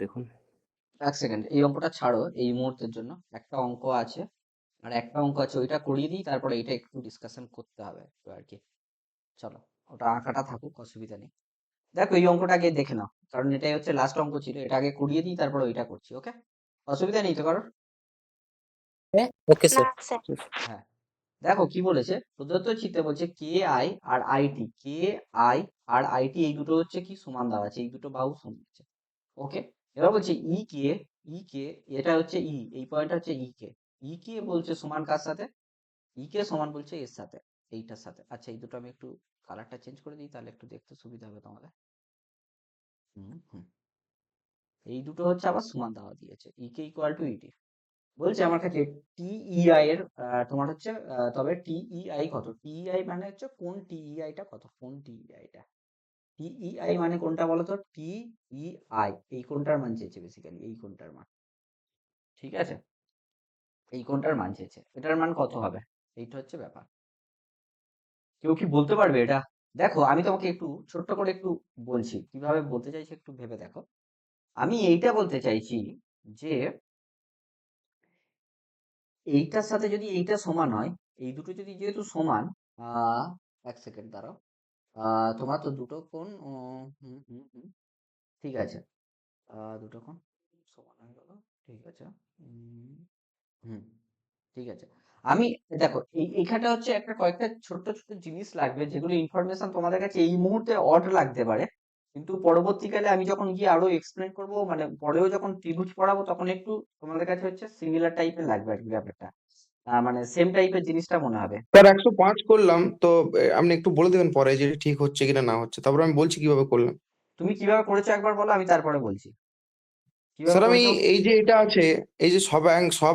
দেখুন। এক সেকেন্ড, এই অঙ্কটা ছাড়ো এই মুহূর্তের জন্য, একটা অঙ্ক আছে, আর একটা অঙ্ক আছে ওইটা করিয়ে দিই, তারপরে এটা একটু ডিসকাশন করতে হবে একটু আর কি। চলো, ওটা আঁকাটা থাকুক, অসুবিধা নেই। দেখো এই অঙ্কটা আগে দেখে নাও, কারণ এটাই হচ্ছে লাস্ট অঙ্ক ছিল, এটা আগে করিয়ে দিই তারপরে ওইটা করছি, ওকে? অসুবিধা নেই তো কারোর? ওকে না স্যার। স্যার। হ্যাঁ, দেখো কি বলেছে, প্রদত্ত চিত্রে বলছে কে আই আর আইটি, কে আই আর আইটি এই দুটো হচ্ছে কি সমান দেওয়া আছে, এই দুটো বাহু সমান আছে, ওকে? এবার বলছে ই কে, ই কে, এটা হচ্ছে ই, এই পয়েন্টটা হচ্ছে ই কে বলছে সমান কার সাথে, ই কে সমান বলছে এর সাথে, এইটার সাথে। আচ্ছা এই দুটো আমি একটু কালারটা চেঞ্জ করে দিই, তাহলে একটু দেখতে সুবিধা হবে তোমাদের। হুম, এই দুটো হচ্ছে আবার সমান দেওয়া দিয়েছে, ই কে ইকুয়াল টু ইটি। বলছে আমার কাছে টিইআই এর তোমার হচ্ছে তবে টিইআই কত, টিইআই মানে হচ্ছে কোন টিইআইটা কত, কোন টিইআইটা, টিইআই মানে কোনটা বলো তো, টিইআই এই কোনটার মান চেয়েছে বেসিক্যালি, এই কোনটার মান, ঠিক আছে, এই কোনটার মান চেয়েছে, এটার মান কত হবে, এইটা হচ্ছে ব্যাপার। কেউ কি বলতে পারবে এটা? দেখো আমি তোমাকে একটু ছোট্ট করে একটু বলছি, কিভাবে বলতে চাইছি একটু ভেবে দেখো। আমি এইটা বলতে চাইছি যে এইটার সাথে যদি এইটা সমান হয়, এই দুটো যদি যেহেতু সমান, আহ এক সেকেন্ড দাঁড়াও, তোমার তো দুটো কোণ, ঠিক আছে, দুটো কোণ সমান হয়ে গেল, ঠিক আছে, উম, হুম, ঠিক আছে। আমি দেখো এইখানটা হচ্ছে একটা কয়েকটা ছোট্ট ছোট্ট জিনিস লাগবে, যেগুলো ইনফরমেশন তোমাদের কাছে এই মুহূর্তে অড লাগতে পারে, কিন্তু পরবর্তীকালে আমি যখন গিয়ে আরো এক্সপ্লেন করব, মানে পরেও যখন ত্রিভুজ পড়াবো, তখন একটু তোমাদের কাছে হচ্ছে সিমিলার টাইপের লাগবে আর কি ব্যাপারটা, মানে সেম টাইপের জিনিসটা মনে হবে। স্যার 105 করলাম তো, আপনি একটু বলে দেবেন পরে যে ঠিক হচ্ছে কিনা না হচ্ছে, তারপর আমি বলছি কিভাবে করলাম। তুমি কিভাবে করেছো একবার বলো, আমি তারপরে বলছি কিভাবে স্যার আমি করেছো। এই যে এটা আছে, এই যে সব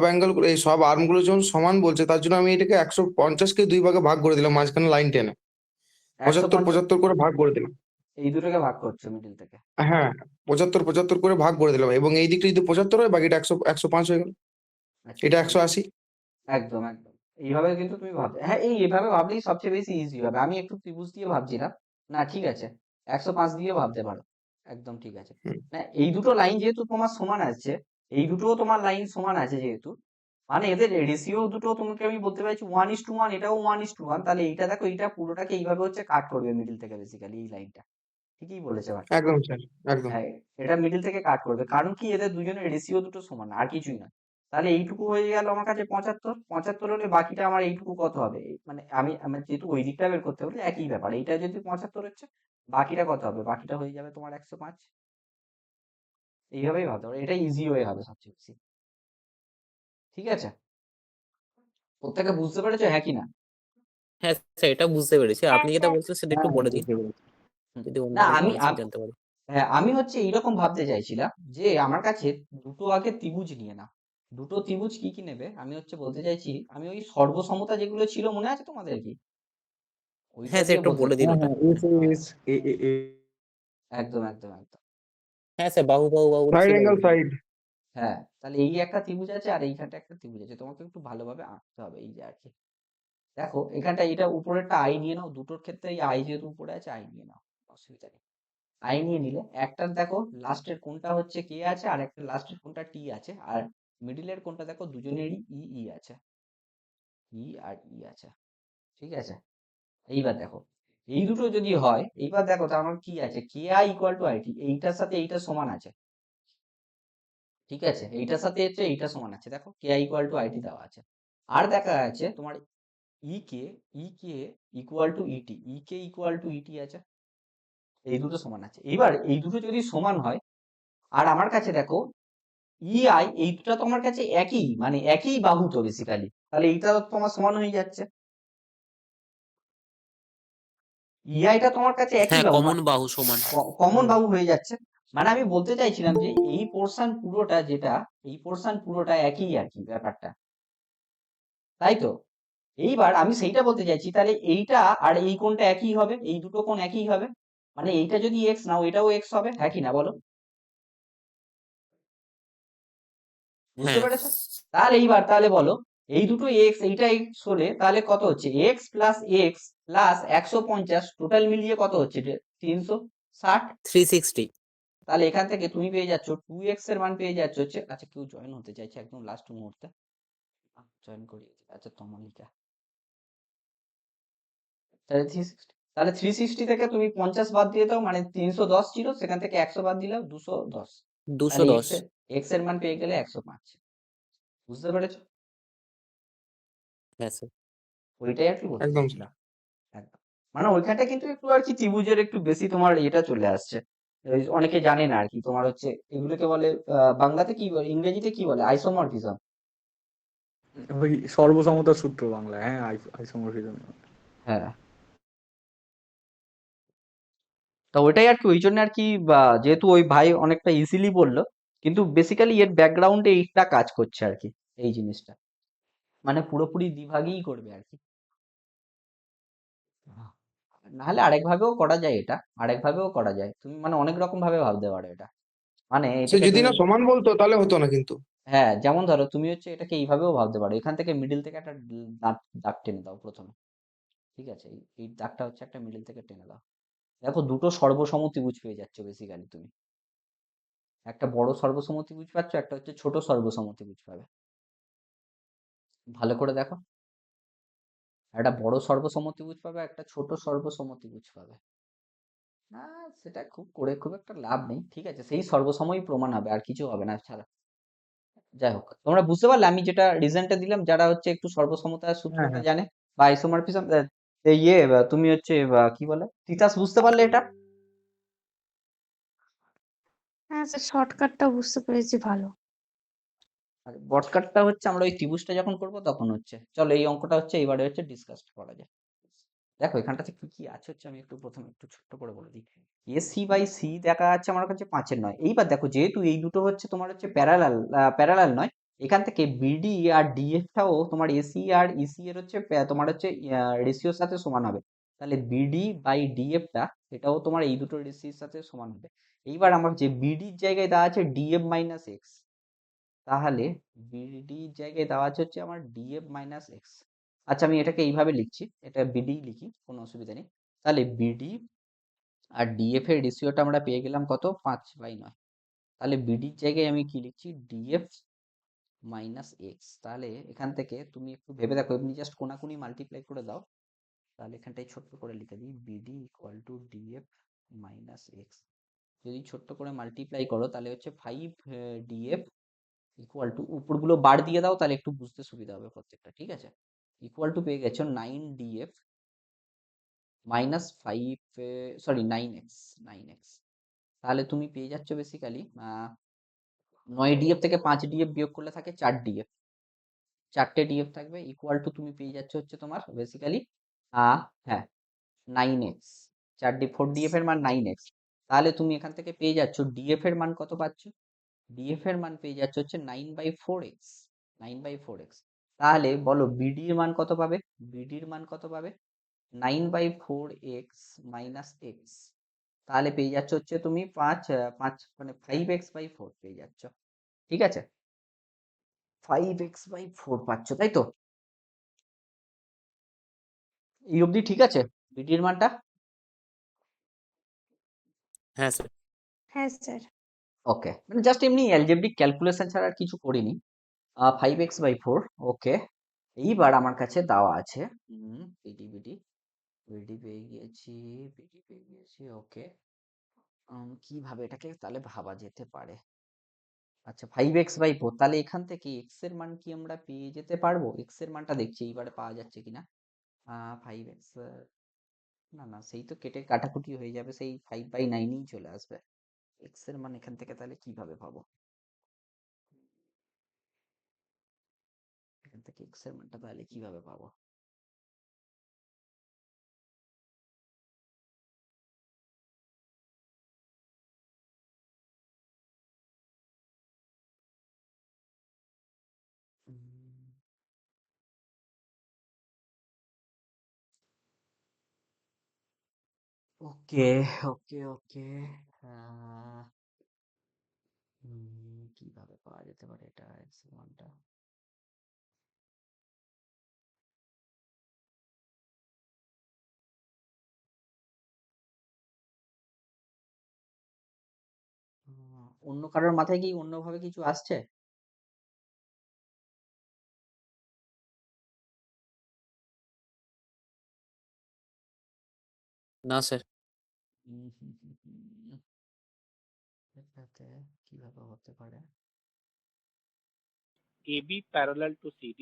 অ্যাঙ্গেল, এই সব আর্ম গুলো যখন সমান বলছে, তার জন্য আমি এটাকে 150-কে 2 ভাগে ভাগ করে দিলাম, মাঝখানে লাইন টেনে 75 150 75 করে ভাগ করে দিলাম। এই দুটোকে ভাগ করছো মিডিল থেকে। হ্যাঁ, 75 75 করে ভাগ করে দিলাম, এবং এই দিকটা যদি 75 হয়, বাকিটা 105 হয়ে গেল, আচ্ছা এটা ঠিক আছে, 180। একদম একদম এইভাবে কিন্তু তুমি ভাবতে, হ্যাঁ এইভাবে ভাবলেই সবচেয়ে বেশি ইজি হবে। আমি একটু ত্রিভুজ দিয়ে ভাবছিলাম, না ঠিক আছে 105 দিয়ে ভাবতে পারো, একদম ঠিক আছে। হুম, না এই দুটো লাইন যেহেতু তোমার সমান আছে, এই দুটোও তোমার লাইন সমান আছে যেহেতু, মানে এদের রেশিও দুটো তোমাকে আমি বলতে পারছি 1:1, এটাও 1:1, তাহলে এইটা দেখো, এইটা পুরোটাকে এইভাবে হচ্ছে কাট করবে মিডিল থেকে বেসিক্যালি, এই লাইনটা ঠিকই বলেছে ভাই। একদম স্যার, একদম। হ্যাঁ, এটা মিডিল থেকে কাট করবে, কারণ কি এদের দুজনের রেশিও দুটো সমান, আর কিছুই না। তাহলে এইটুকু হয়ে গেল আমার কাছে 75, 75 হলে বাকিটা আমার এইটুকু কত হবে, মানে আমি আমার যেহেতু ওই দিকটা বের করতে বলে একই ব্যাপার, এইটা যদি 75 হচ্ছে, বাকিটা কত হবে, বাকিটা হয়ে যাবে তোমার 105। এইভাবেই ভাবতে পারো, এটা ইজি ওয়ে হবে সবচেয়ে বেশি, ঠিক আছে, প্রত্যেকে বুঝতে পেরেছো হ্যাঁ কি না? হ্যাঁ স্যার, এটা বুঝতে পেরেছি। হ্যাঁ আপনি যেটা স্যার। বলছেন সেটা হ্যাঁ একটু হ্যাঁ বলে দিন, বুঝতে পেরেছি। হুম। যদি না অন্যরা আমি কনসেপ্ট জানতে পারে। হ্যাঁ আমি হচ্ছে এইরকম ভাবতে চাইছিলাম যে আমার কাছে দুটো আগে ত্রিভুজ নিয়ে না, দুটো ত্রিভুজ কি কি নেবে, আমি হচ্ছে বলতে চাইছি, আমি ওই সর্বসমতা যেগুলো ছিল মনে আছে তোমাদের কি, ওইটা হ্যাঁ স্যার, দিয়ে একটু বলতে, বলে দিন হ্যাঁ ওটা। হ্যাঁ, এস হ্যাঁ এস এ এ এ একদম একদম একদম, হ্যাঁ স্যার, বাহু বাহু বাহু সাইড ছিল অ্যাঙ্গেল ওগুলো। সাইড। হ্যাঁ তাহলে এই একটা ত্রিভুজ আছে আর এইখানটা একটা ত্রিভুজ আছে, তোমাকে একটু ভালোভাবে আঁকতে হবে, এই যে আর কি। দেখো এখানটা এটা উপরেরটা আই নিয়ে নাও, দুটোর ক্ষেত্রে এই আই যেহেতু উপরে আছে আই নিয়ে নাও, অসুবিধা নেই। আই নিয়ে নিলে একটার দেখো লাস্টের কোনটা হচ্ছে কে আছে, আর একটা লাস্টের কোনটা টি আছে, আর মিডিলের কোনটা দেখো দুজনেরই ই আছে, ই আর ই আছে, ঠিক আছে। এইবার দেখো এই দুটো যদি হয়, এইবার দেখো তো আমার কি আছে, কে আই ইকুয়াল টু আইটি, এইটার সাথে এইটা সমান আছে, ঠিক আছে, এইটার সাথে হচ্ছে এইটা সমান আছে, দেখো K I equal to IT দেওয়া আছে। আর দেখা যাচ্ছে তোমার E K equal to ET, E K equal to ET আছে, এই দুটো সমান আছে। এইবার এই দুটো যদি সমান হয়, আর আমার কাছে দেখো ইআই, এই দুটো তোমার কাছে একই, মানে একই বাহু তো বেসিক্যালি, তাহলে এইটা তোমার সমান হয়ে যাচ্ছে, ইআইটা তোমার কাছে একই হ্যাঁ, বাহু, কমন বাহু সমান। কমন হুম। বাহু হয়ে যাচ্ছে। মানে আমি বলতে চাইছিলাম যে এই পোর্শন পুরোটা যেটা, এই পোর্শন পুরোটা একই আর কি ব্যাপারটা, তাই তো। এইবার আমি সেইটা বলতে চাইছি, তাহলে এইটা আর এই কোণটা একই হবে, এই দুটো কোণ একই হবে, মানে এইটা যদি এক্স নাও এটাও এক্স হবে, হ্যাঁ কি না বলো, বুঝতে হ্যাঁ পেরেছো? তাহলে এইবার তাহলে বলো, এই দুটো এক্স, এইটা এক্স হলে তাহলে কত হচ্ছে, এক্স প্লাস 150 টোটাল মিলিয়ে কত হচ্ছে, 360। 360। তাহলে এখান থেকে তুমি পেয়ে যাচ্ছ 2x এর মান পেয়ে যাচ্ছ হচ্ছে, আচ্ছা কেউ জয়েন হতে চাইছে একদম লাস্ট মুহূর্তে, জয়েন করিয়ে দিই। আচ্ছা তমালিকা, তাহলে 360, তাহলে 360 থেকে তুমি 50 বাদ দিয়ে দাও, মানে 310 ছিল, সেখান থেকে 100 বাদ দিলাম 210, তাহলে 210। এক্স এর মান পেয়ে গেলে 105। বুঝতে পেরেছো? হ্যাঁ স্যার। ওইটাই আর কি বলতে একদম স্যার। চাইছিলাম, একদম। মানে ওইখানটা কিন্তু একটু আর কি ত্রিভুজের একটু বেশি তোমার এটা চলে আসছে, অনেকে জানে না আর কি, তোমার হচ্ছে এগুলোকে বলে বাংলাতে কি বলে, ইংরেজিতে কি বলে, আইসোমরফিজম। ওই সর্বসমতার সূত্র বাংলায়, হ্যাঁ আইসোমরফিজম। হ্যাঁ, তো ওইটাই আর কি, ওই জন্য আর কি, যেহেতু ওই ভাই অনেকটা ইজিলি বললো, কিন্তু বেসিক্যালি এর ব্যাকগ্রাউন্ডে এইটা কাজ করছে আর কি, এই জিনিসটা মানে পুরোপুরি দ্বিভাগেই করবে আর কি। নাহলে আরেক ভাবেও করা যায়, এটা আরেক ভাবেও করা যায়, তুমি মানে অনেক রকম ভাবে ভাবতে পারো এটা, মানে সে এটাকে যদি তুমি, না সমান বলতো তাহলে হতো না কিন্তু। হ্যাঁ যেমন ধরো তুমি হচ্ছে এটাকে এইভাবেও ভাবতে পারো, এখান থেকে মিডিল থেকে একটা দাগ দাগ টেনে দাও প্রথমে, ঠিক আছে, এই দাগটা হচ্ছে একটা মিডিল থেকে টেনে দাও, দেখো দুটো সর্বসমত্রিভুজ পেয়ে যাচ্ছ বেসিক্যালি তুমি, একটা বড় সর্বসমত্রিভুজ পাচ্ছ, একটা হচ্ছে ছোট সর্বসমত্রিভুজ পাবে, ভালো করে দেখো, একটা বড় সর্বসমত্রিভুজ পাবে, একটা ছোট সর্বসমত্রিভুজ পাবে। না, সেটা খুব একটা লাভ নেই, ঠিক আছে, সেই সর্বসময় প্রমাণ হবে, আর কিছু হবে না ছাড়া। যাই হোক, তোমরা বুঝতে পারলে আমি যেটা রিজনটা দিলাম, যারা হচ্ছে একটু সর্বসমতার হ্যাঁ সূত্রটা হ্যাঁ জানে বা আইসোমরফিজম, তুমি হচ্ছে কি বলে তিতাস, বুঝতে পারলে এটা? হ্যাঁ স্যার, শর্টকাটটা বুঝতে পেরেছি ভালো। আর বর্ডকাটটা হচ্ছে আমরা ওই ত্রিভুজটা যখন করব তখন হচ্ছে, চলো এই অঙ্কটা হচ্ছে এইবারে হচ্ছে ডিসকাস করা যায়। দেখো এখানটাতে কি কি আছে হচ্ছে, আমি একটু প্রথমে একটু ছোট্ট করে বলে দিই। AC/C দেখা যাচ্ছে আমার কাছে 5-এর নয়। এইবার দেখো যেহেতু এই দুটো হচ্ছে তোমার হচ্ছে প্যারালাল নয়, এখান থেকে BD আর DF টাও তোমার AC আর EC এর হচ্ছে তোমার হচ্ছে রেশিওর সাথে সমান হবে, তাহলে BD/DF টা এটাও তোমার এই দুটো রেশিওর সাথে সমান হবে। এইবার আমার যে BD এর জায়গায় দেওয়া আছে DF-X, তাহলে BD এর জায়গায় দেওয়া আছে হচ্ছে আমার DF-X। আচ্ছা আমি এটাকে এইভাবে লিখছি, এটা BD লিখি, কোনো অসুবিধা নেই। তাহলে BD আর DF এর রেশিওটা আমরা পেয়ে গেলাম কত, 5/9। তাহলে BD এর জায়গায় আমি কি লিখছি, DF-X। তাহলে এখান থেকে তুমি একটু ভেবে দেখো, এমনি জাস্ট কোনাকুনি মাল্টিপ্লাই করে দাও, তাহলে এখানটায় ছোট্ট করে লিখে দিই BD = DF-X। যদি ছোট্ট করে মাল্টিপ্লাই করো তাহলে হচ্ছে 5DF উপরগুলো বার দিয়ে দাও, তাহলে একটু বুঝতে সুবিধা হবে প্রত্যেকটা, ঠিক আছে। পেয়ে গেছো 9DF -5, সরি 9x। তাহলে তুমি পেয়ে যাচ্ছ বেসিক্যালি 9DF থেকে 5DF বিয়োগ করলে থাকে 4DF, 4টে DF থাকবে, তুমি পেয়ে যাচ্ছ হচ্ছে তোমার বেসিক্যালি হ্যাঁ 9x, 4DF এর মান 9x। তাহলে তুমি এখান থেকে পেয়ে যাচ্ছ DF এর মান কত পাচ্ছ, DF এর মান পেয়ে যাচ্ছে হচ্ছে 9/4x, 9/4x। তাহলে বলো BD এর মান কত পাবে, BD এর মান কত পাবে, 9/4x - x। তাহলে পেয়ে যাচ্ছ হচ্ছে তুমি 5 মানে 5x/4 পেয়ে যাচ্ছ, ঠিক আছে, 5x/4 পাচ্ছ, তাই তো? এই অবধি ঠিক আছে BD এর মানটা? হ্যাঁ স্যার। হ্যাঁ স্যার। ওকে, মানে জাস্ট এমনি অ্যালজেব্রিক ক্যালকুলেশন ছাড়া আর কিছু করিনি। 5x/4, ওকে। এইবার আমার কাছে দেওয়া আছে বিডি বিডি বিডি পেয়ে গিয়েছি, বিডি পেয়ে গিয়েছি, ওকে। কিভাবে এটাকে তাহলে ভাবা যেতে পারে, আচ্ছা 5x/4, তাহলে এখান থেকে x এর মান কি আমরা পেয়ে যেতে পারবো, x এর মানটা দেখছি এইবারে পাওয়া যাচ্ছে কিনা। 5x, না না সেই তো কেটে কাটাকুটি হয়ে যাবে, সেই 5/9ই চলে আসবে। x এর মান এখান থেকে তাহলে কিভাবে পাবো, এখান থেকে x এর মানটা তাহলে কিভাবে পাবো, ওকে ওকে ওকে, কিভাবে পাওয়া যেতে পারে এটা x এর মানটা, অন্য কারোর মাথায় কি অন্যভাবে কিছু আসছে? না স্যার। হুম, হুম, হুম, হুম, এটাতে কিভাবে হতে পারে, AB parallel to CD.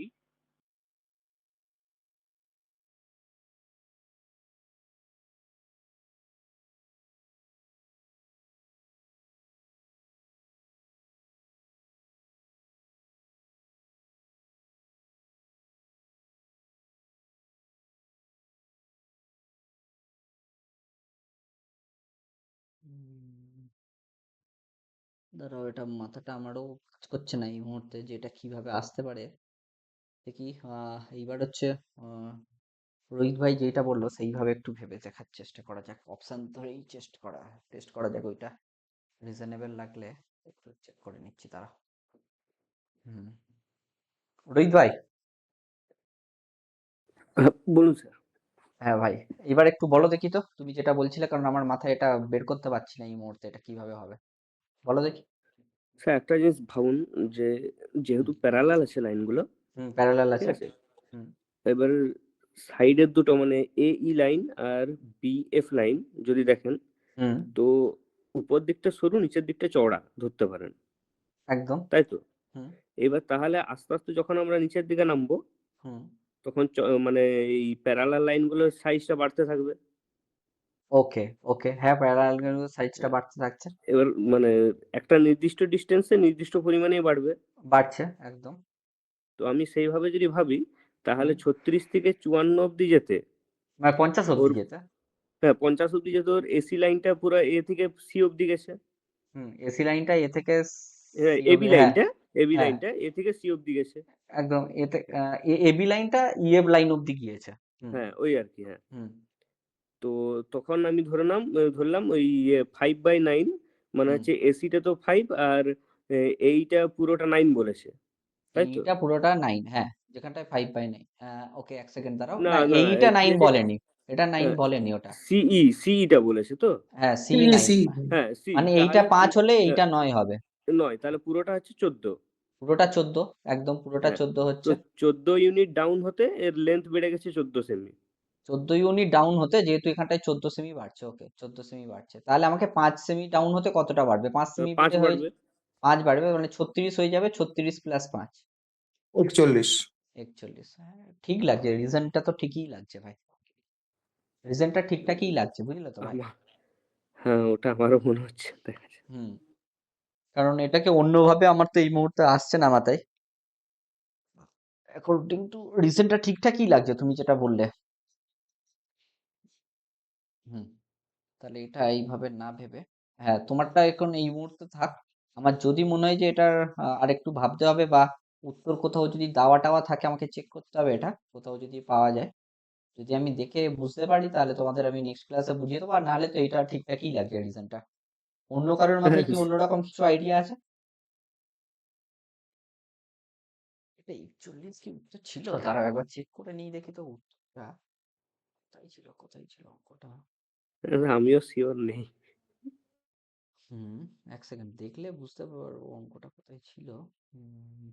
দাঁড়াও, এটা মাথাটা আমারও কাজ করছে না এই মুহূর্তে যে এটা কিভাবে আসতে পারে। দেখি এইবার হচ্ছে আহ, রোহিত ভাই যেটা বললো সেইভাবে একটু ভেবে দেখার চেষ্টা করা যাক, অপশন ধরেই টেস্ট করা যাক ওইটা রিজনেবল লাগলে। একটু চেক করে নিচ্ছি তারা। হুম, রোহিত ভাই। বলুন স্যার। হ্যাঁ ভাই, এবার একটু বলো দেখি তো তুমি যেটা বলছিলে, কারণ আমার মাথায় এটা বের করতে পারছি না এই মুহূর্তে এটা কিভাবে হবে। বলো দেখি। স্যার একটা জিনিস ভাবুন, যে হুম যেহেতু প্যারালাল আছে লাইনগুলো, হুম, প্যারালাল ঠিক আছে। আছে, হুম এবার সাইডের দুটো মানে এ ই লাইন আর বি এফ লাইন যদি দেখেন, হুম, তো উপর দিকটা সরু, নিচের দিকটা চওড়া ধরতে পারেন, একদম। তাই তো? হুম এবার তাহলে আস্তে আস্তে যখন আমরা নিচের দিকে নামবো, হুম, তখন মানে এই প্যারালাল লাইনগুলোর সাইজটা বাড়তে থাকবে। ওকে ওকে, হ্যাঁ প্যারালাল সাইজটা হ্যাঁ, বাড়তে থাকছে। এবার মানে একটা নির্দিষ্ট ডিস্টেন্সে নির্দিষ্ট পরিমাণেই বাড়বে। বাড়ছে একদম। তো আমি সেইভাবে যদি ভাবি, তাহলে হুম, 36 থেকে 54 অব্দি যেতে মানে 50 ওর, অব্দি যেতে। হ্যাঁ 50 অব্দি যেতে ওর এসি লাইনটা পুরো এ থেকে সি অব্দি গেছে। হুম, এসি লাইনটা এ থেকে হ্যাঁ সি এবি অব্দি, হ্যাঁ লাইনটা, এবি হ্যাঁ লাইনটা এ থেকে সি অব্দি গেছে। একদম। এতে এবি লাইনটা ইএফ লাইন অব্দি গিয়েছে। হুম হ্যাঁ ওই আর কি, হ্যাঁ। হুম তো তখন আমি ধরলাম ওই 5/9, মানে হুম, হচ্ছে এসিটা তো 5 আর এইটা পুরোটা 9 বলেছে, তাই তো? এইটা পুরোটা 9, হ্যাঁ যেখানটায় 5/9। ওকে, এক সেকেন্ড দাঁড়াও, না না না, এইটা কি 9 আছে, বলেনি, এটা 9 বলেনি ওটা। সিইটা বলেছে তো? হ্যাঁ সি সি 9, সি হ্যাঁ সি, মানে এইটা তাহলে 5 হলে এইটা 9 হবে। নয়, তাহলে পুরোটা হচ্ছে 14। পুরোটা 14, একদম পুরোটা হ্যাঁ, 14 তো হচ্ছে। 14 ইউনিট ডাউন হতে এর লেন্থ বেড়ে গেছে 14 সেমি। 14 ইউনিট ডাউন হতে, যেহেতু এখানটায় 14 সেমি বাড়ছে, ওকে 14 সেমি বাড়ছে, তাহলে আমাকে 5 সেমি ডাউন হতে কতটা বাড়বে? 5 সেমি 5 বেড়ে হয়ে বাড়বে। 5 বাড়বে, মানে 36 হয়ে যাবে। 36 প্লাস 5 41। 41। হ্যাঁ ঠিক লাগছে, রিজনটা তো ঠিকই লাগছে ভাই, রিজনটা ঠিকঠাকই লাগছে, বুঝলে তো ভাই। আমার, হ্যাঁ ওটা আমারও মনে হচ্ছে, দেখা যাক। হুম, কারণ এটাকে অন্যভাবে আমার তো এই মুহূর্তে আসছে না মাথায়। অ্যাকর্ডিং টু রিজনটা ঠিকঠাকই লাগছে তুমি যেটা বললে। হুম, তাহলে এটা এইভাবে না ভেবে, হ্যাঁ তোমারটা এখন এই মুহূর্তে থাক। আমার যদি মনে হয় যে এটার আরেকটু ভাবতে হবে, বা উত্তর কোথাও যদি দেওয়া টাওয়া থাকে আমাকে চেক করতে হবে, এটা কোথাও যদি পাওয়া যায়, যদি আমি দেখে বুঝতে পারি তাহলে তোমাদের আমি নেক্সট ক্লাসে বুঝিয়ে দেবো, আর নাহলে তো এটা ঠিকঠাকই লাগছে রিজনটা। অন্য কারোর মাথায় কি অন্যরকম কিছু আইডিয়া আছে? এটা 41 কি উত্তর ছিল? তারা একবার চেক করে নিয়ে দেখি তো উত্তরটা কোথায় ছিল অঙ্কটা। আমিও শিওর নেই। হুম, এক সেকেন্ড দেখলে বুঝতে পারবো অঙ্কটা কোথায় ছিল। হুম,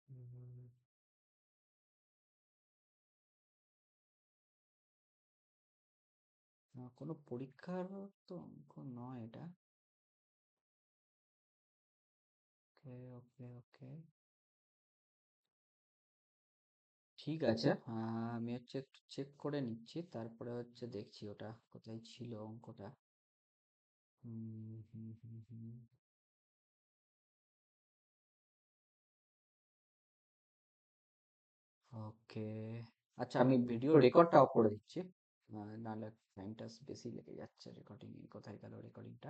হুম, কোনো পরীক্ষার তো অঙ্ক নয় এটা। ওকে ওকে ওকে, ঠিক আছে। আমি হচ্ছে একটু চেক করে নিচ্ছি, তারপরে হচ্ছে দেখছি ওটা কোথায় ছিল অঙ্কটা। হুম হুম হুম হুম, ওকে। আচ্ছা, আমি ভিডিও রেকর্ডটা অফ করে দিচ্ছি, নাহলে টাইমটা বেশি লেগে যাচ্ছে রেকর্ডিং এ। কোথায় গেল রেকর্ডিংটা?